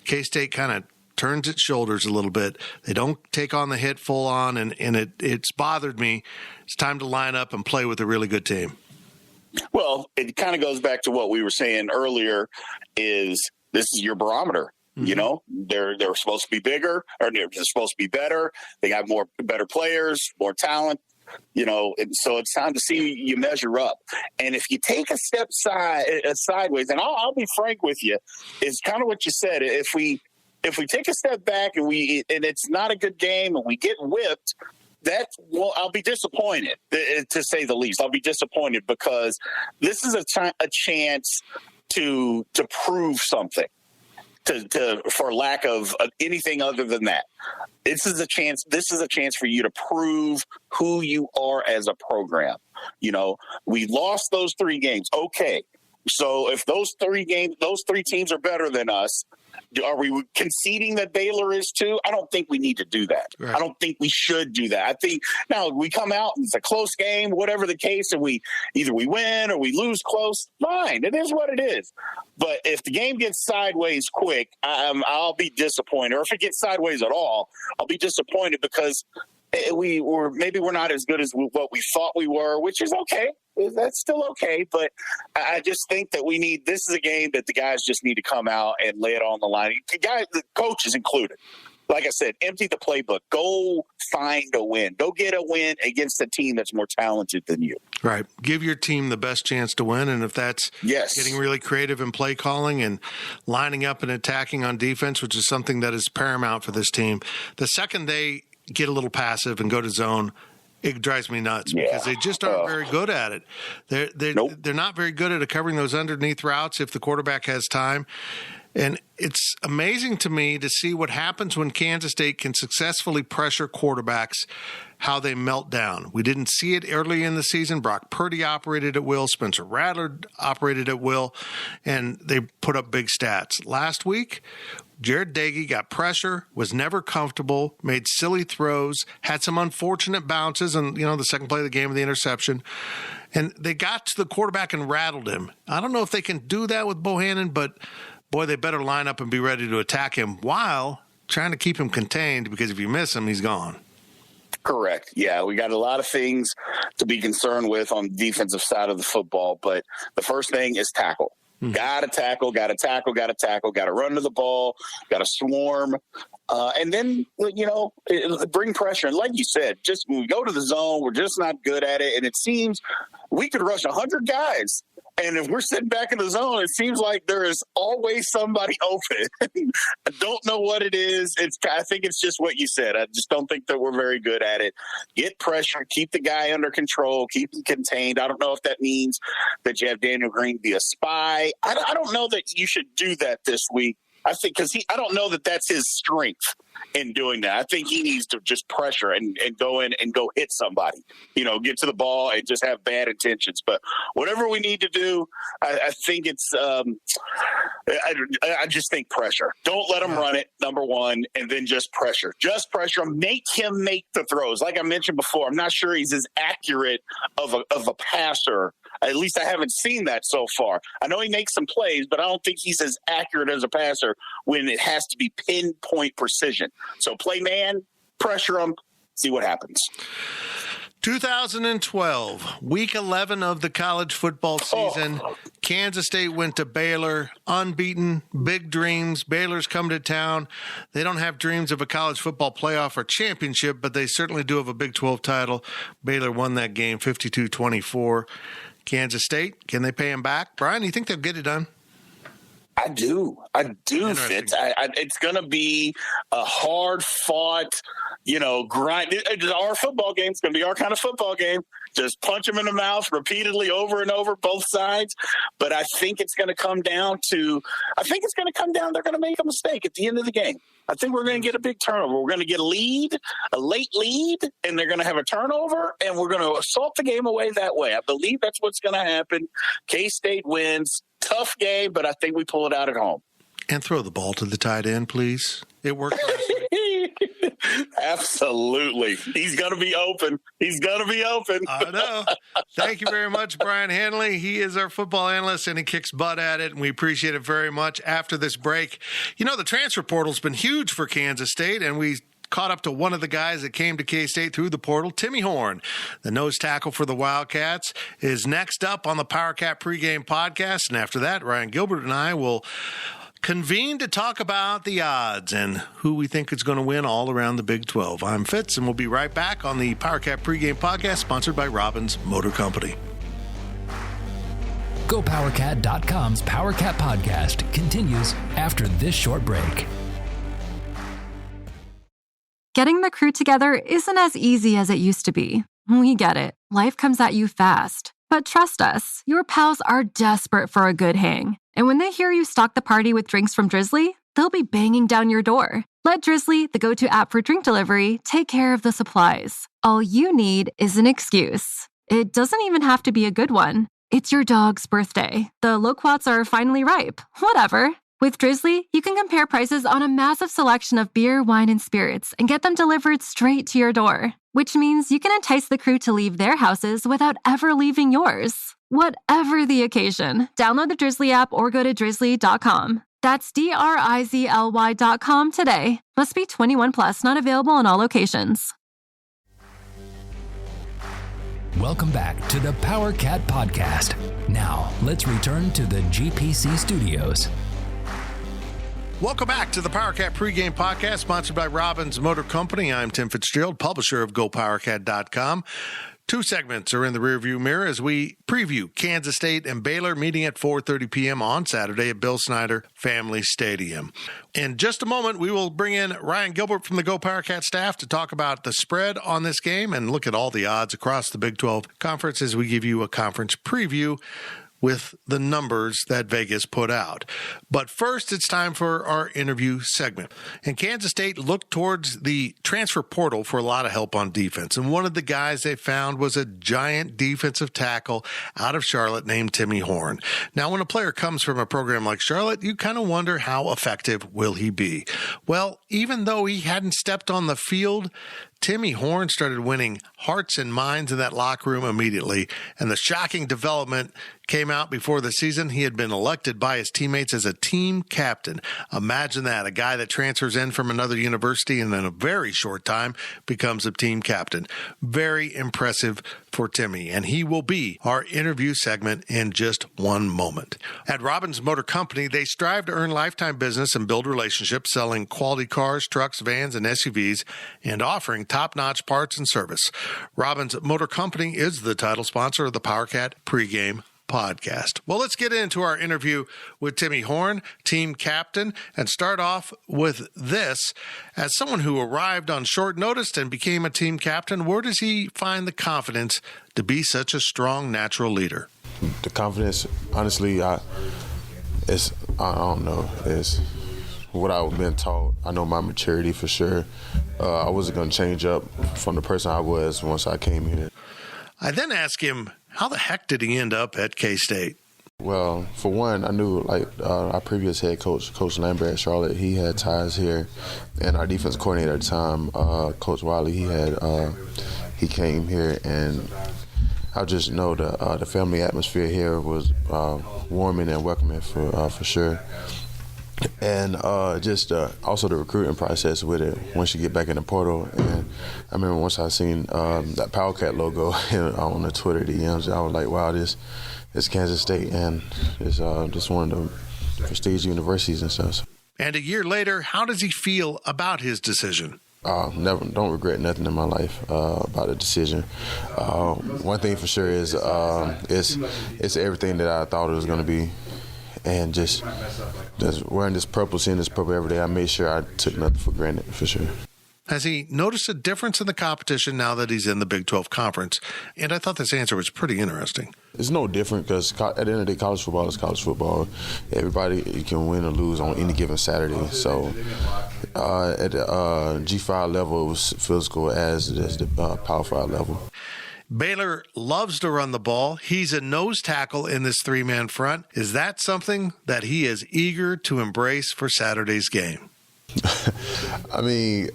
K-State kind of turns its shoulders a little bit. They don't take on the hit full on, and it's bothered me. It's time to line up and play with a really good team. Well, it kind of goes back to what we were saying earlier, is this is your barometer. Mm-hmm. They're supposed to be bigger, or they're supposed to be better. They got better players, more talent. And so it's time to see you measure up. And if you take a step sideways, and I'll be frank with you, it's kind of what you said. If we take a step back and it's not a good game and we get whipped, I'll be disappointed, to say the least. I'll be disappointed because this is a chance to prove something. For lack of anything other than that, this is a chance for you to prove who you are as a program. We lost those 3 games. Okay. So if those 3 teams are better than us, are we conceding that Baylor is too? I don't think we need to do that. Right. I don't think we should do that. I think now we come out and it's a close game, whatever the case, and either we win or we lose close. Fine, it is what it is. But if the game gets sideways quick, I'll be disappointed. Or if it gets sideways at all, I'll be disappointed because we're not as good as what we thought we were, which is okay. That's still okay, but I just think that this is a game that the guys just need to come out and lay it on the line. The coaches included. Like I said, empty the playbook. Go find a win. Go get a win against a team that's more talented than you. Right. Give your team the best chance to win, and if that's getting really creative in play calling and lining up and attacking on defense, which is something that is paramount for this team, the second they get a little passive and go to zone, it drives me nuts because they just aren't very good at it. They're not very good at covering those underneath routes if the quarterback has time. And it's amazing to me to see what happens when Kansas State can successfully pressure quarterbacks, how they melt down. We didn't see it early in the season. Brock Purdy operated at will. Spencer Rattler operated at will, and they put up big stats. Last week, Jared Dagey got pressure, was never comfortable, made silly throws, had some unfortunate bounces, and, the second play of the game with the interception. And they got to the quarterback and rattled him. I don't know if they can do that with Bohannon, but, boy, they better line up and be ready to attack him while trying to keep him contained, because if you miss him, he's gone. Correct. Yeah, we got a lot of things to be concerned with on the defensive side of the football, but the first thing is tackle. Got to tackle, got to run to the ball, got to swarm. And then, bring pressure. And like you said, just when we go to the zone, we're just not good at it. And it seems we could rush 100 guys. And if we're sitting back in the zone, it seems like there is always somebody open. I don't know what it is. I think it's just what you said. I just don't think that we're very good at it. Get pressure, keep the guy under control, keep him contained. I don't know if that means that you have Daniel Green be a spy. I don't know that you should do that this week. I think I don't know that that's his strength in doing that. I think he needs to just pressure and go in and go hit somebody, get to the ball and just have bad intentions. But whatever we need to do, I think it's I just think pressure. Don't let him run it, number one, and then just pressure. Just pressure him. Make him make the throws. Like I mentioned before, I'm not sure he's as accurate of a passer. At least I haven't seen that so far. I know he makes some plays, but I don't think he's as accurate as a passer when it has to be pinpoint precision. So play man, pressure him, see what happens. 2012, week 11 of the college football season. Kansas State went to Baylor, unbeaten, big dreams. Baylor's come to town. They don't have dreams of a college football playoff or championship, but they certainly do have a Big 12 title. Baylor won that game 52-24. Kansas State, can they pay him back? Brian, you think they'll get it done? I do, Fitz. It's going to be a hard-fought, grind. Our football game is going to be our kind of football game. Just punch them in the mouth repeatedly over and over, both sides. But I think it's going to come down they're going to make a mistake at the end of the game. I think we're going to get a big turnover. We're going to get a late lead, and they're going to have a turnover, and we're going to assault the game away that way. I believe that's what's going to happen. K-State wins. Tough game, but I think we pull it out at home. And throw the ball to the tight end, please. It worked last week. Absolutely. He's going to be open. I know. Thank you very much, Brian Hanley. He is our football analyst, and he kicks butt at it, and we appreciate it very much. After this break, the transfer portal's been huge for Kansas State, and we caught up to one of the guys that came to K-State through the portal, Timmy Horn, the nose tackle for the Wildcats, is next up on the PowerCat pregame podcast. And after that, Ryan Gilbert and I will convened to talk about the odds and who we think is going to win all around the Big 12. I'm Fitz, and we'll be right back on the PowerCat Pregame Podcast, sponsored by Robbins Motor Company. GoPowerCat.com's PowerCat Podcast continues after this short break. Getting the crew together isn't as easy as it used to be. We get it. Life comes at you fast. But trust us, your pals are desperate for a good hang. And when they hear you stock the party with drinks from Drizzly, they'll be banging down your door. Let Drizzly, the go-to app for drink delivery, take care of the supplies. All you need is an excuse. It doesn't even have to be a good one. It's your dog's birthday. The loquats are finally ripe. Whatever. With Drizzly, you can compare prices on a massive selection of beer, wine, and spirits and get them delivered straight to your door. Which means you can entice the crew to leave their houses without ever leaving yours. Whatever the occasion, download the Drizzly app or go to drizzly.com. That's DRIZLY.com today. Must be 21 plus, not available in all locations. Welcome back to the PowerCat Podcast. Now, let's return to the GPC studios. Welcome back to the PowerCat Pregame Podcast, sponsored by Robbins Motor Company. I'm Tim Fitzgerald, publisher of GoPowerCat.com. Two segments are in the rearview mirror as we preview Kansas State and Baylor meeting at 4:30 p.m. on Saturday at Bill Snyder Family Stadium. In just a moment, we will bring in Ryan Gilbert from the GoPowerCat staff to talk about the spread on this game and look at all the odds across the Big 12 Conference as we give you a conference preview with the numbers that Vegas put out. But first, it's time for our interview segment. And Kansas State looked towards the transfer portal for a lot of help on defense. And one of the guys they found was a giant defensive tackle out of Charlotte named Timmy Horn. Now, when a player comes from a program like Charlotte, you kind of wonder how effective will he be? Well, even though he hadn't stepped on the field, Timmy Horn started winning hearts and minds in that locker room immediately, and the shocking development came out before the season. He had been elected by his teammates as a team captain. Imagine that, a guy that transfers in from another university and in a very short time becomes a team captain. Very impressive for Timmy, and he will be our interview segment in just one moment. At Robbins Motor Company, they strive to earn lifetime business and build relationships, selling quality cars, trucks, vans, and SUVs, and offering top-notch parts and service. Robbins Motor Company is the title sponsor of the PowerCat Pregame Podcast. Well, let's get into our interview with Timmy Horn, team captain, and start off with this. As someone who arrived on short notice and became a team captain, where does he find the confidence to be such a strong natural leader? The confidence, honestly, I don't know. It's what I've been taught. I know my maturity for sure. I wasn't going to change up from the person I was once I came here. I then asked him, how the heck did he end up at K-State? Well, for one, I knew our previous head coach, Coach Lambert at Charlotte, he had ties here, and our defense coordinator at the time, Coach Wiley, he came here, and I just know the family atmosphere here was warming and welcoming for sure. And just also the recruiting process with it once you get back in the portal. And I remember once I seen that PowerCat logo on the Twitter DMs, I was like, wow, this is Kansas State, and it's just one of the prestige universities and stuff. And a year later, how does he feel about his decision? Don't regret nothing in my life about the decision. One thing for sure is it's everything that I thought it was going to be. And just wearing this purple, seeing this purple every day, I made sure I took nothing for granted, for sure. Has he noticed a difference in the competition now that he's in the Big 12 Conference? And I thought this answer was pretty interesting. It's no different because at the end of the day, college football is college football. Everybody can win or lose on any given Saturday. So at the G5 level, it was physical as the Power 5 level. Baylor loves to run the ball. He's a nose tackle in this three-man front. Is that something that he is eager to embrace for Saturday's game? I mean,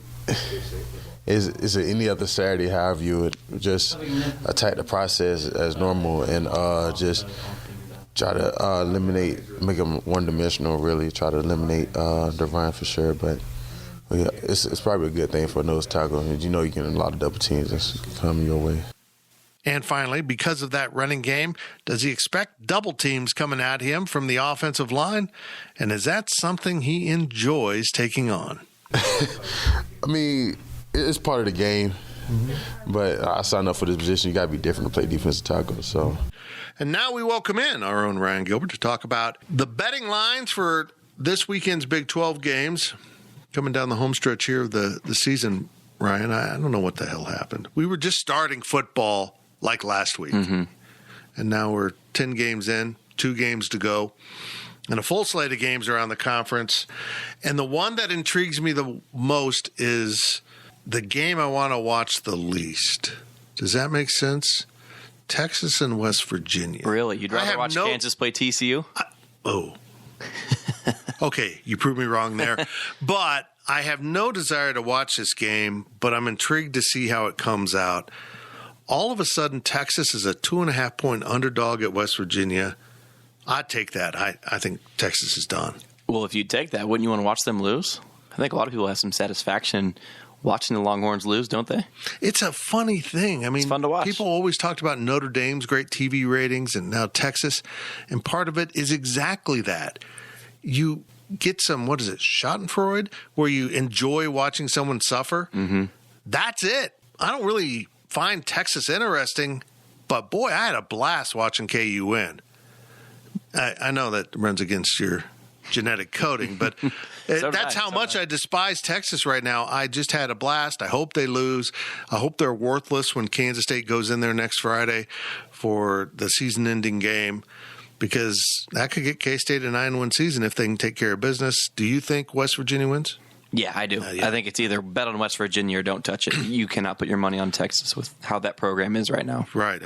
is it any other Saturday, however you would just attack the process as normal and just try to make them one-dimensional, really, try to eliminate the run for sure. But yeah, it's probably a good thing for a nose tackle. You know you get a lot of double teams that's coming your way. And finally, because of that running game, does he expect double teams coming at him from the offensive line? And is that something he enjoys taking on? I mean, it's part of the game. But I signed up for this position. You got to be different to play defensive tackle. So, and now we welcome in our own Ryan Gilbert to talk about the betting lines for this weekend's Big 12 games. Coming down the home stretch here of the season, Ryan, I don't know what the hell happened. We were just starting football like last week. And now we're 10 games in, 2 games to go, and a full slate of games around the conference. And the one that intrigues me the most is the game I want to watch the least. Does that make sense? Texas and West Virginia. Really? You'd rather watch Kansas play TCU? Okay, you proved me wrong there. But I have no desire to watch this game, but I'm intrigued to see how it comes out. All of a sudden, Texas is a 2.5-point underdog at West Virginia. I'd take that. I think Texas is done. Well, if you take that, wouldn't you want to watch them lose? I think a lot of people have some satisfaction watching the Longhorns lose, don't they? It's a funny thing. I mean, it's fun to watch. People always talked about Notre Dame's great TV ratings and now Texas, and part of it is exactly that. You get some, Schadenfreude, where you enjoy watching someone suffer. That's it. I don't really find Texas interesting, but boy, I had a blast watching KU win. I know that runs against your genetic coding, but that's how much I despise Texas right now. I just had a blast. I hope they lose. I hope they're worthless when Kansas State goes in there next Friday for the season-ending game, because that could get K-State a 9-win season if they can take care of business. Do you think West Virginia wins? Yeah, I do. I think it's either bet on West Virginia or don't touch it. You cannot put your money on Texas with how that program is right now. Right.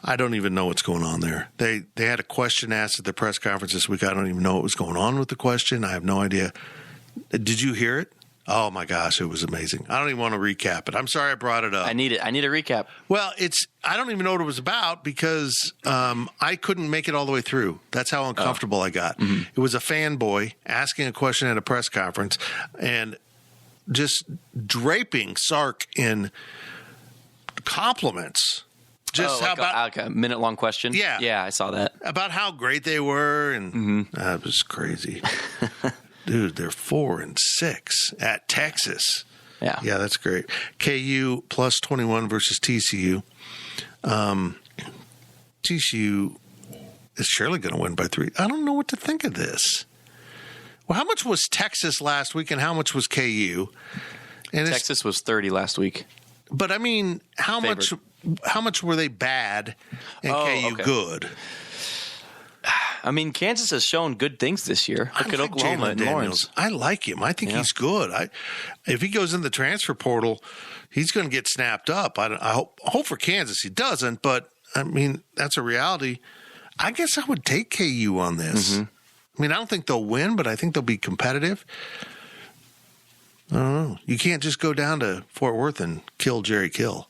I don't even know what's going on there. They had a question asked at the press conference this week. I don't even know what was going on with the question. I have no idea. Did you hear it? Oh, my gosh, it was amazing. I don't even want to recap it. I'm sorry I brought it up. I need it. I need a recap. Well, I don't even know what it was about because I couldn't make it all the way through. That's how uncomfortable I got. It was a fanboy asking a question at a press conference and just draping Sark in compliments. Just how about a minute-long question? Yeah, I saw that. About how great they were, and that was crazy. Dude, they're 4-6 at Texas. Yeah, that's great. KU plus 21 versus TCU. TCU is surely going to win by 3. I don't know what to think of this. Well, how much was Texas last week, and how much was KU? And Texas was 30 last week. But I mean, how much were they bad and KU good? I mean, Kansas has shown good things this year. Look at Oklahoma and Lawrence. I like him. I think he's good. If he goes in the transfer portal, he's going to get snapped up. I hope for Kansas he doesn't, but I mean, that's a reality. I guess I would take KU on this. I mean, I don't think they'll win, but I think they'll be competitive. I don't know. You can't just go down to Fort Worth and kill Jerry Kill.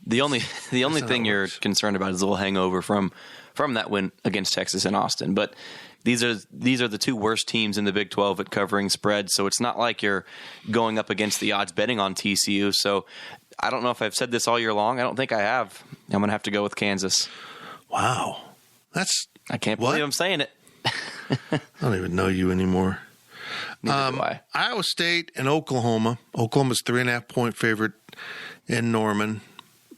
The only thing you're concerned about is a little hangover from that win against Texas and Austin. But these are the two worst teams in the Big 12 at covering spreads. So it's not like you're going up against the odds betting on TCU. So I don't know if I've said this all year long. I don't think I have. I'm going to have to go with Kansas. Wow. I can't believe I'm saying it. I don't even know you anymore. Neither do I. Iowa State and Oklahoma. Oklahoma's 3.5-point favorite in Norman.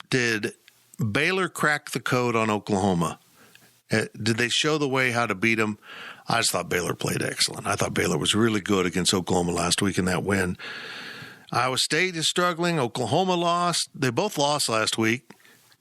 Did Baylor crack the code on Oklahoma? Did they show the way how to beat them? I just thought Baylor played excellent. I thought Baylor was really good against Oklahoma last week in that win. Iowa State is struggling. Oklahoma lost. They both lost last week.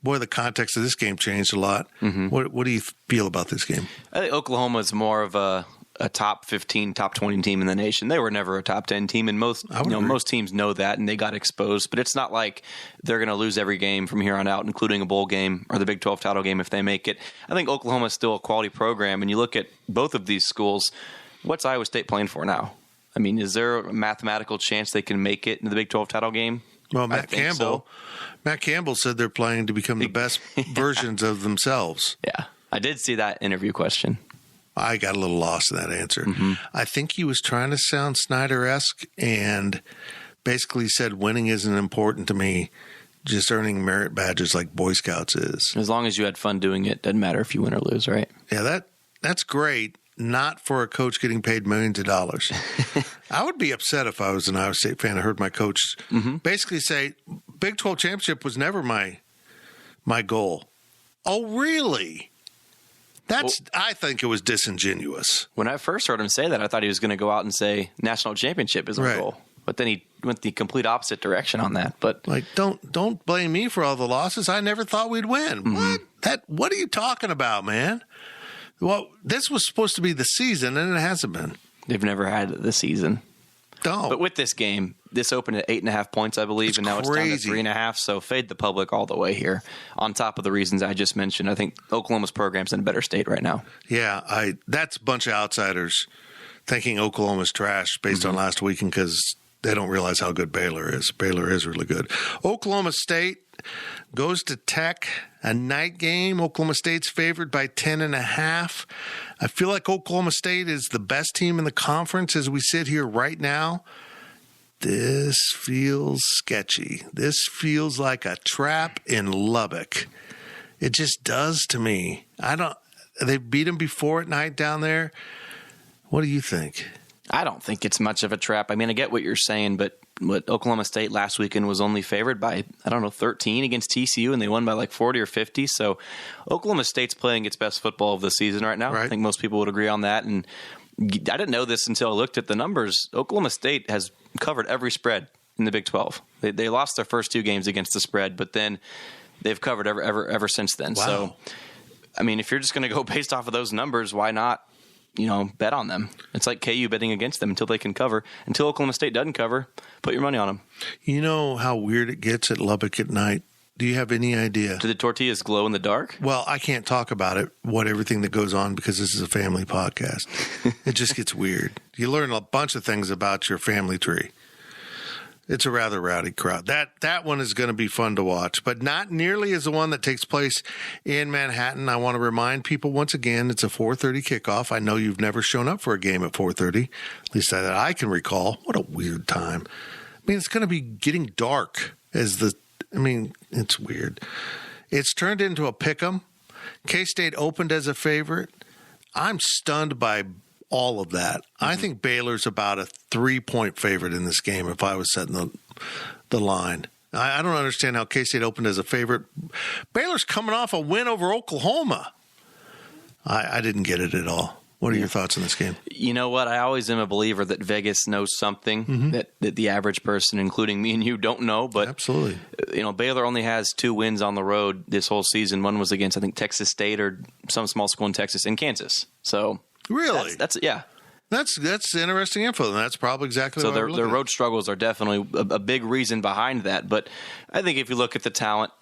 Boy, the context of this game changed a lot. What do you feel about this game? I think Oklahoma is more of a top 15, top 20 team in the nation. They were never a top 10 team, and most teams know that, and they got exposed. But it's not like they're going to lose every game from here on out, including a bowl game or the Big 12 title game if they make it. I think Oklahoma is still a quality program, and you look at both of these schools, what's Iowa State playing for now? I mean, is there a mathematical chance they can make it in the Big 12 title game? Well, Matt Campbell said they're planning to become the best versions of themselves. Yeah, I did see that interview question. I got a little lost in that answer. I think he was trying to sound Snyder-esque and basically said winning isn't important to me. just earning merit badges like Boy Scouts is. As long as you had fun doing it, doesn't matter if you win or lose, right? Yeah, that's great. Not for a coach getting paid millions of dollars. I would be upset if I was an Iowa State fan. I heard my coach basically say, Big 12 championship was never my goal. Oh, really? I think it was disingenuous. When I first heard him say that, I thought he was going to go out and say national championship is our goal. But then he went the complete opposite direction on that. But don't blame me for all the losses. I never thought we'd win. What are you talking about, man? Well, this was supposed to be the season, and it hasn't been. They've never had the season. No. But with this game, this opened at 8.5 points, I believe, and now it's down to 3.5. So fade the public all the way here. On top of the reasons I just mentioned, I think Oklahoma's program's in a better state right now. Yeah, that's a bunch of outsiders thinking Oklahoma's trash based on last weekend because they don't realize how good Baylor is. Baylor is really good. Oklahoma State goes to Tech, a night game. Oklahoma State's favored by 10.5. I feel like Oklahoma State is the best team in the conference as we sit here right now. This feels sketchy. This feels like a trap in Lubbock. It just does to me. They beat them before at night down there. What do you think? I don't think it's much of a trap. I mean, I get what you're saying, but Oklahoma State last weekend was only favored by, 13 against TCU, and they won by like 40 or 50. So Oklahoma State's playing its best football of the season right now. Right. I think most people would agree on that. And I didn't know this until I looked at the numbers. Oklahoma State has covered every spread in the Big 12. They lost their first 2 games against the spread, but then they've covered ever since then. Wow. So, I mean, if you're just going to go based off of those numbers, why not? Bet on them. It's like KU betting against them until they can cover. Until Oklahoma State doesn't cover, put your money on them. You know how weird it gets at Lubbock at night? Do you have any idea? Do the tortillas glow in the dark? Well, I can't talk about it, everything that goes on, because this is a family podcast. It just gets weird. You learn a bunch of things about your family tree. It's a rather rowdy crowd. That one is going to be fun to watch, but not nearly as the one that takes place in Manhattan. I want to remind people once again, it's a 4:30 kickoff. I know you've never shown up for a game at 4:30, at least that I can recall. What a weird time. I mean, it's going to be getting dark it's weird. It's turned into a pick'em. K-State opened as a favorite. I'm stunned by all of that. I think Baylor's about a 3-point favorite in this game if I was setting the line. I don't understand how K-State opened as a favorite. Baylor's coming off a win over Oklahoma. I didn't get it at all. What are your thoughts on this game? You know what? I always am a believer that Vegas knows something that the average person, including me and you, don't know. But absolutely, Baylor only has 2 wins on the road this whole season. One was against, I think, Texas State or some small school in Texas and Kansas. So really, that's interesting info. And that's probably exactly what their road struggles are definitely a big reason behind that. But I think if you look at the talent,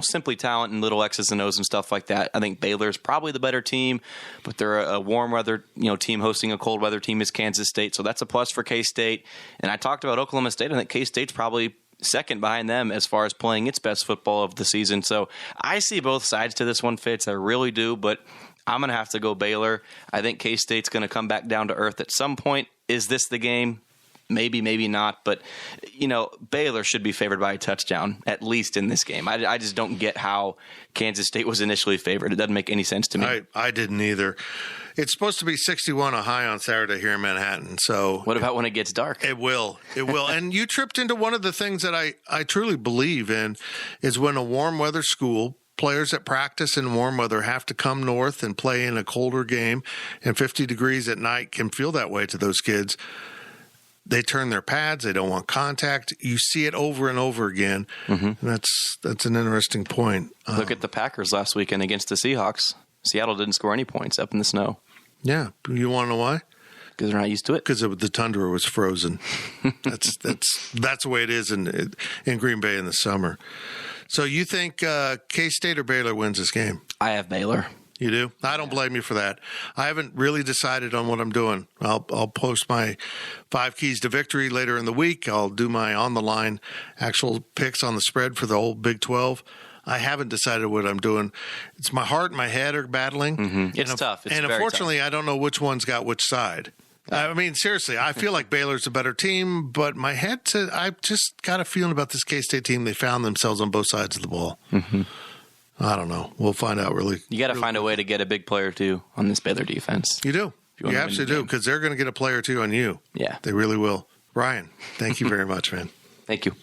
simply talent and little X's and O's and stuff like that, I think Baylor's probably the better team, but they're a warm weather, team hosting a cold weather team is Kansas State. So that's a plus for K-State. And I talked about Oklahoma State. I think K-State's probably second behind them as far as playing its best football of the season. So I see both sides to this one, Fitz. I really do, but I'm going to have to go Baylor. I think K-State's going to come back down to earth at some point. Is this the game? Maybe, maybe not. But, Baylor should be favored by a touchdown, at least in this game. I just don't get how Kansas State was initially favored. It doesn't make any sense to me. I didn't either. It's supposed to be 61 a high on Saturday here in Manhattan. So what about when it gets dark? It will. It will. And you tripped into one of the things that I truly believe in is when a warm weather school, players that practice in warm weather have to come north and play in a colder game, and 50 degrees at night can feel that way to those kids. They turn their pads. They don't want contact. You see it over and over again. And that's an interesting point. Look at the Packers last weekend against the Seahawks. Seattle didn't score any points up in the snow. Yeah. You want to know why? Because they're not used to it. Because the tundra was frozen. That's the way it is in Green Bay in the summer. So you think K-State or Baylor wins this game? I have Baylor. You do? I don't blame you for that. I haven't really decided on what I'm doing. I'll post my 5 keys to victory later in the week. I'll do my on-the-line actual picks on the spread for the whole Big 12. I haven't decided what I'm doing. It's my heart and my head are battling. It's tough. It's very unfortunately, tough. I don't know which one's got which side. I mean, seriously, I feel like Baylor's a better team, but my head said I've just got a feeling about this K-State team. They found themselves on both sides of the ball. Mm-hmm. I don't know. We'll find out really. You got to find a way to get a big player, too, on this Baylor defense. You do. You absolutely do, because they're going to get a player or two on you. Yeah. They really will. Ryan, thank you very much, man. Thank you.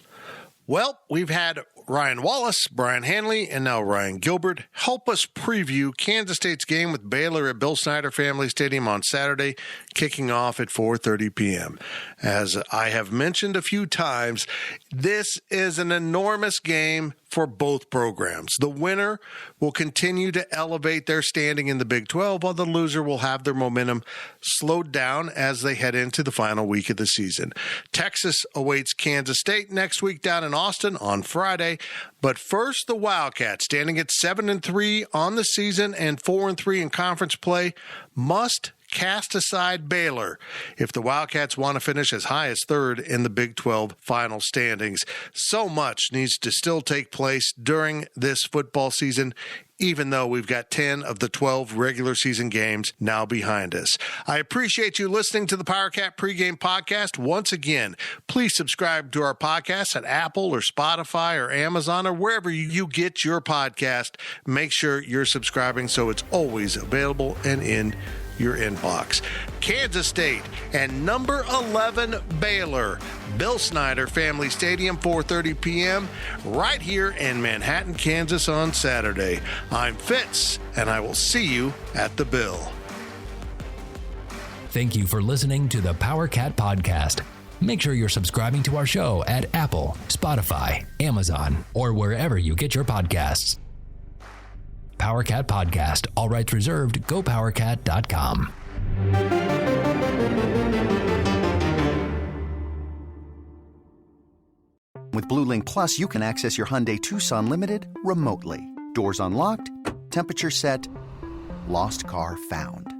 Well, we've had Ryan Wallace, Brian Hanley, and now Ryan Gilbert help us preview Kansas State's game with Baylor at Bill Snyder Family Stadium on Saturday, kicking off at 4:30 p.m. As I have mentioned a few times, this is an enormous game for both programs. The winner will continue to elevate their standing in the Big 12, while the loser will have their momentum slowed down as they head into the final week of the season. Texas awaits Kansas State next week down in Austin on Friday. But first, the Wildcats, standing at 7-3 on the season and 4-3 in conference play, must cast aside Baylor if the Wildcats want to finish as high as third in the Big 12 final standings. So much needs to still take place during this football season, even though we've got 10 of the 12 regular season games now behind us. I appreciate you listening to the PowerCat Pregame Podcast. Once again, please subscribe to our podcast at Apple or Spotify or Amazon or wherever you get your podcast. Make sure you're subscribing so it's always available and in your inbox. Kansas State and number 11 Baylor, Bill Snyder Family Stadium, 4:30 p.m. right here in Manhattan, Kansas on Saturday. I'm Fitz, and I will see you at the Bill. Thank you for listening to the PowerCat Podcast. Make sure you're subscribing to our show at Apple, Spotify, Amazon, or wherever you get your podcasts. PowerCat Podcast. All rights reserved. GoPowerCat.com. With Blue Link Plus, you can access your Hyundai Tucson Limited remotely. Doors unlocked, temperature set, lost car found.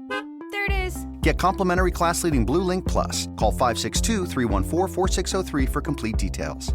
There it is. Get complimentary class-leading Blue Link Plus. Call 562-314-4603 for complete details.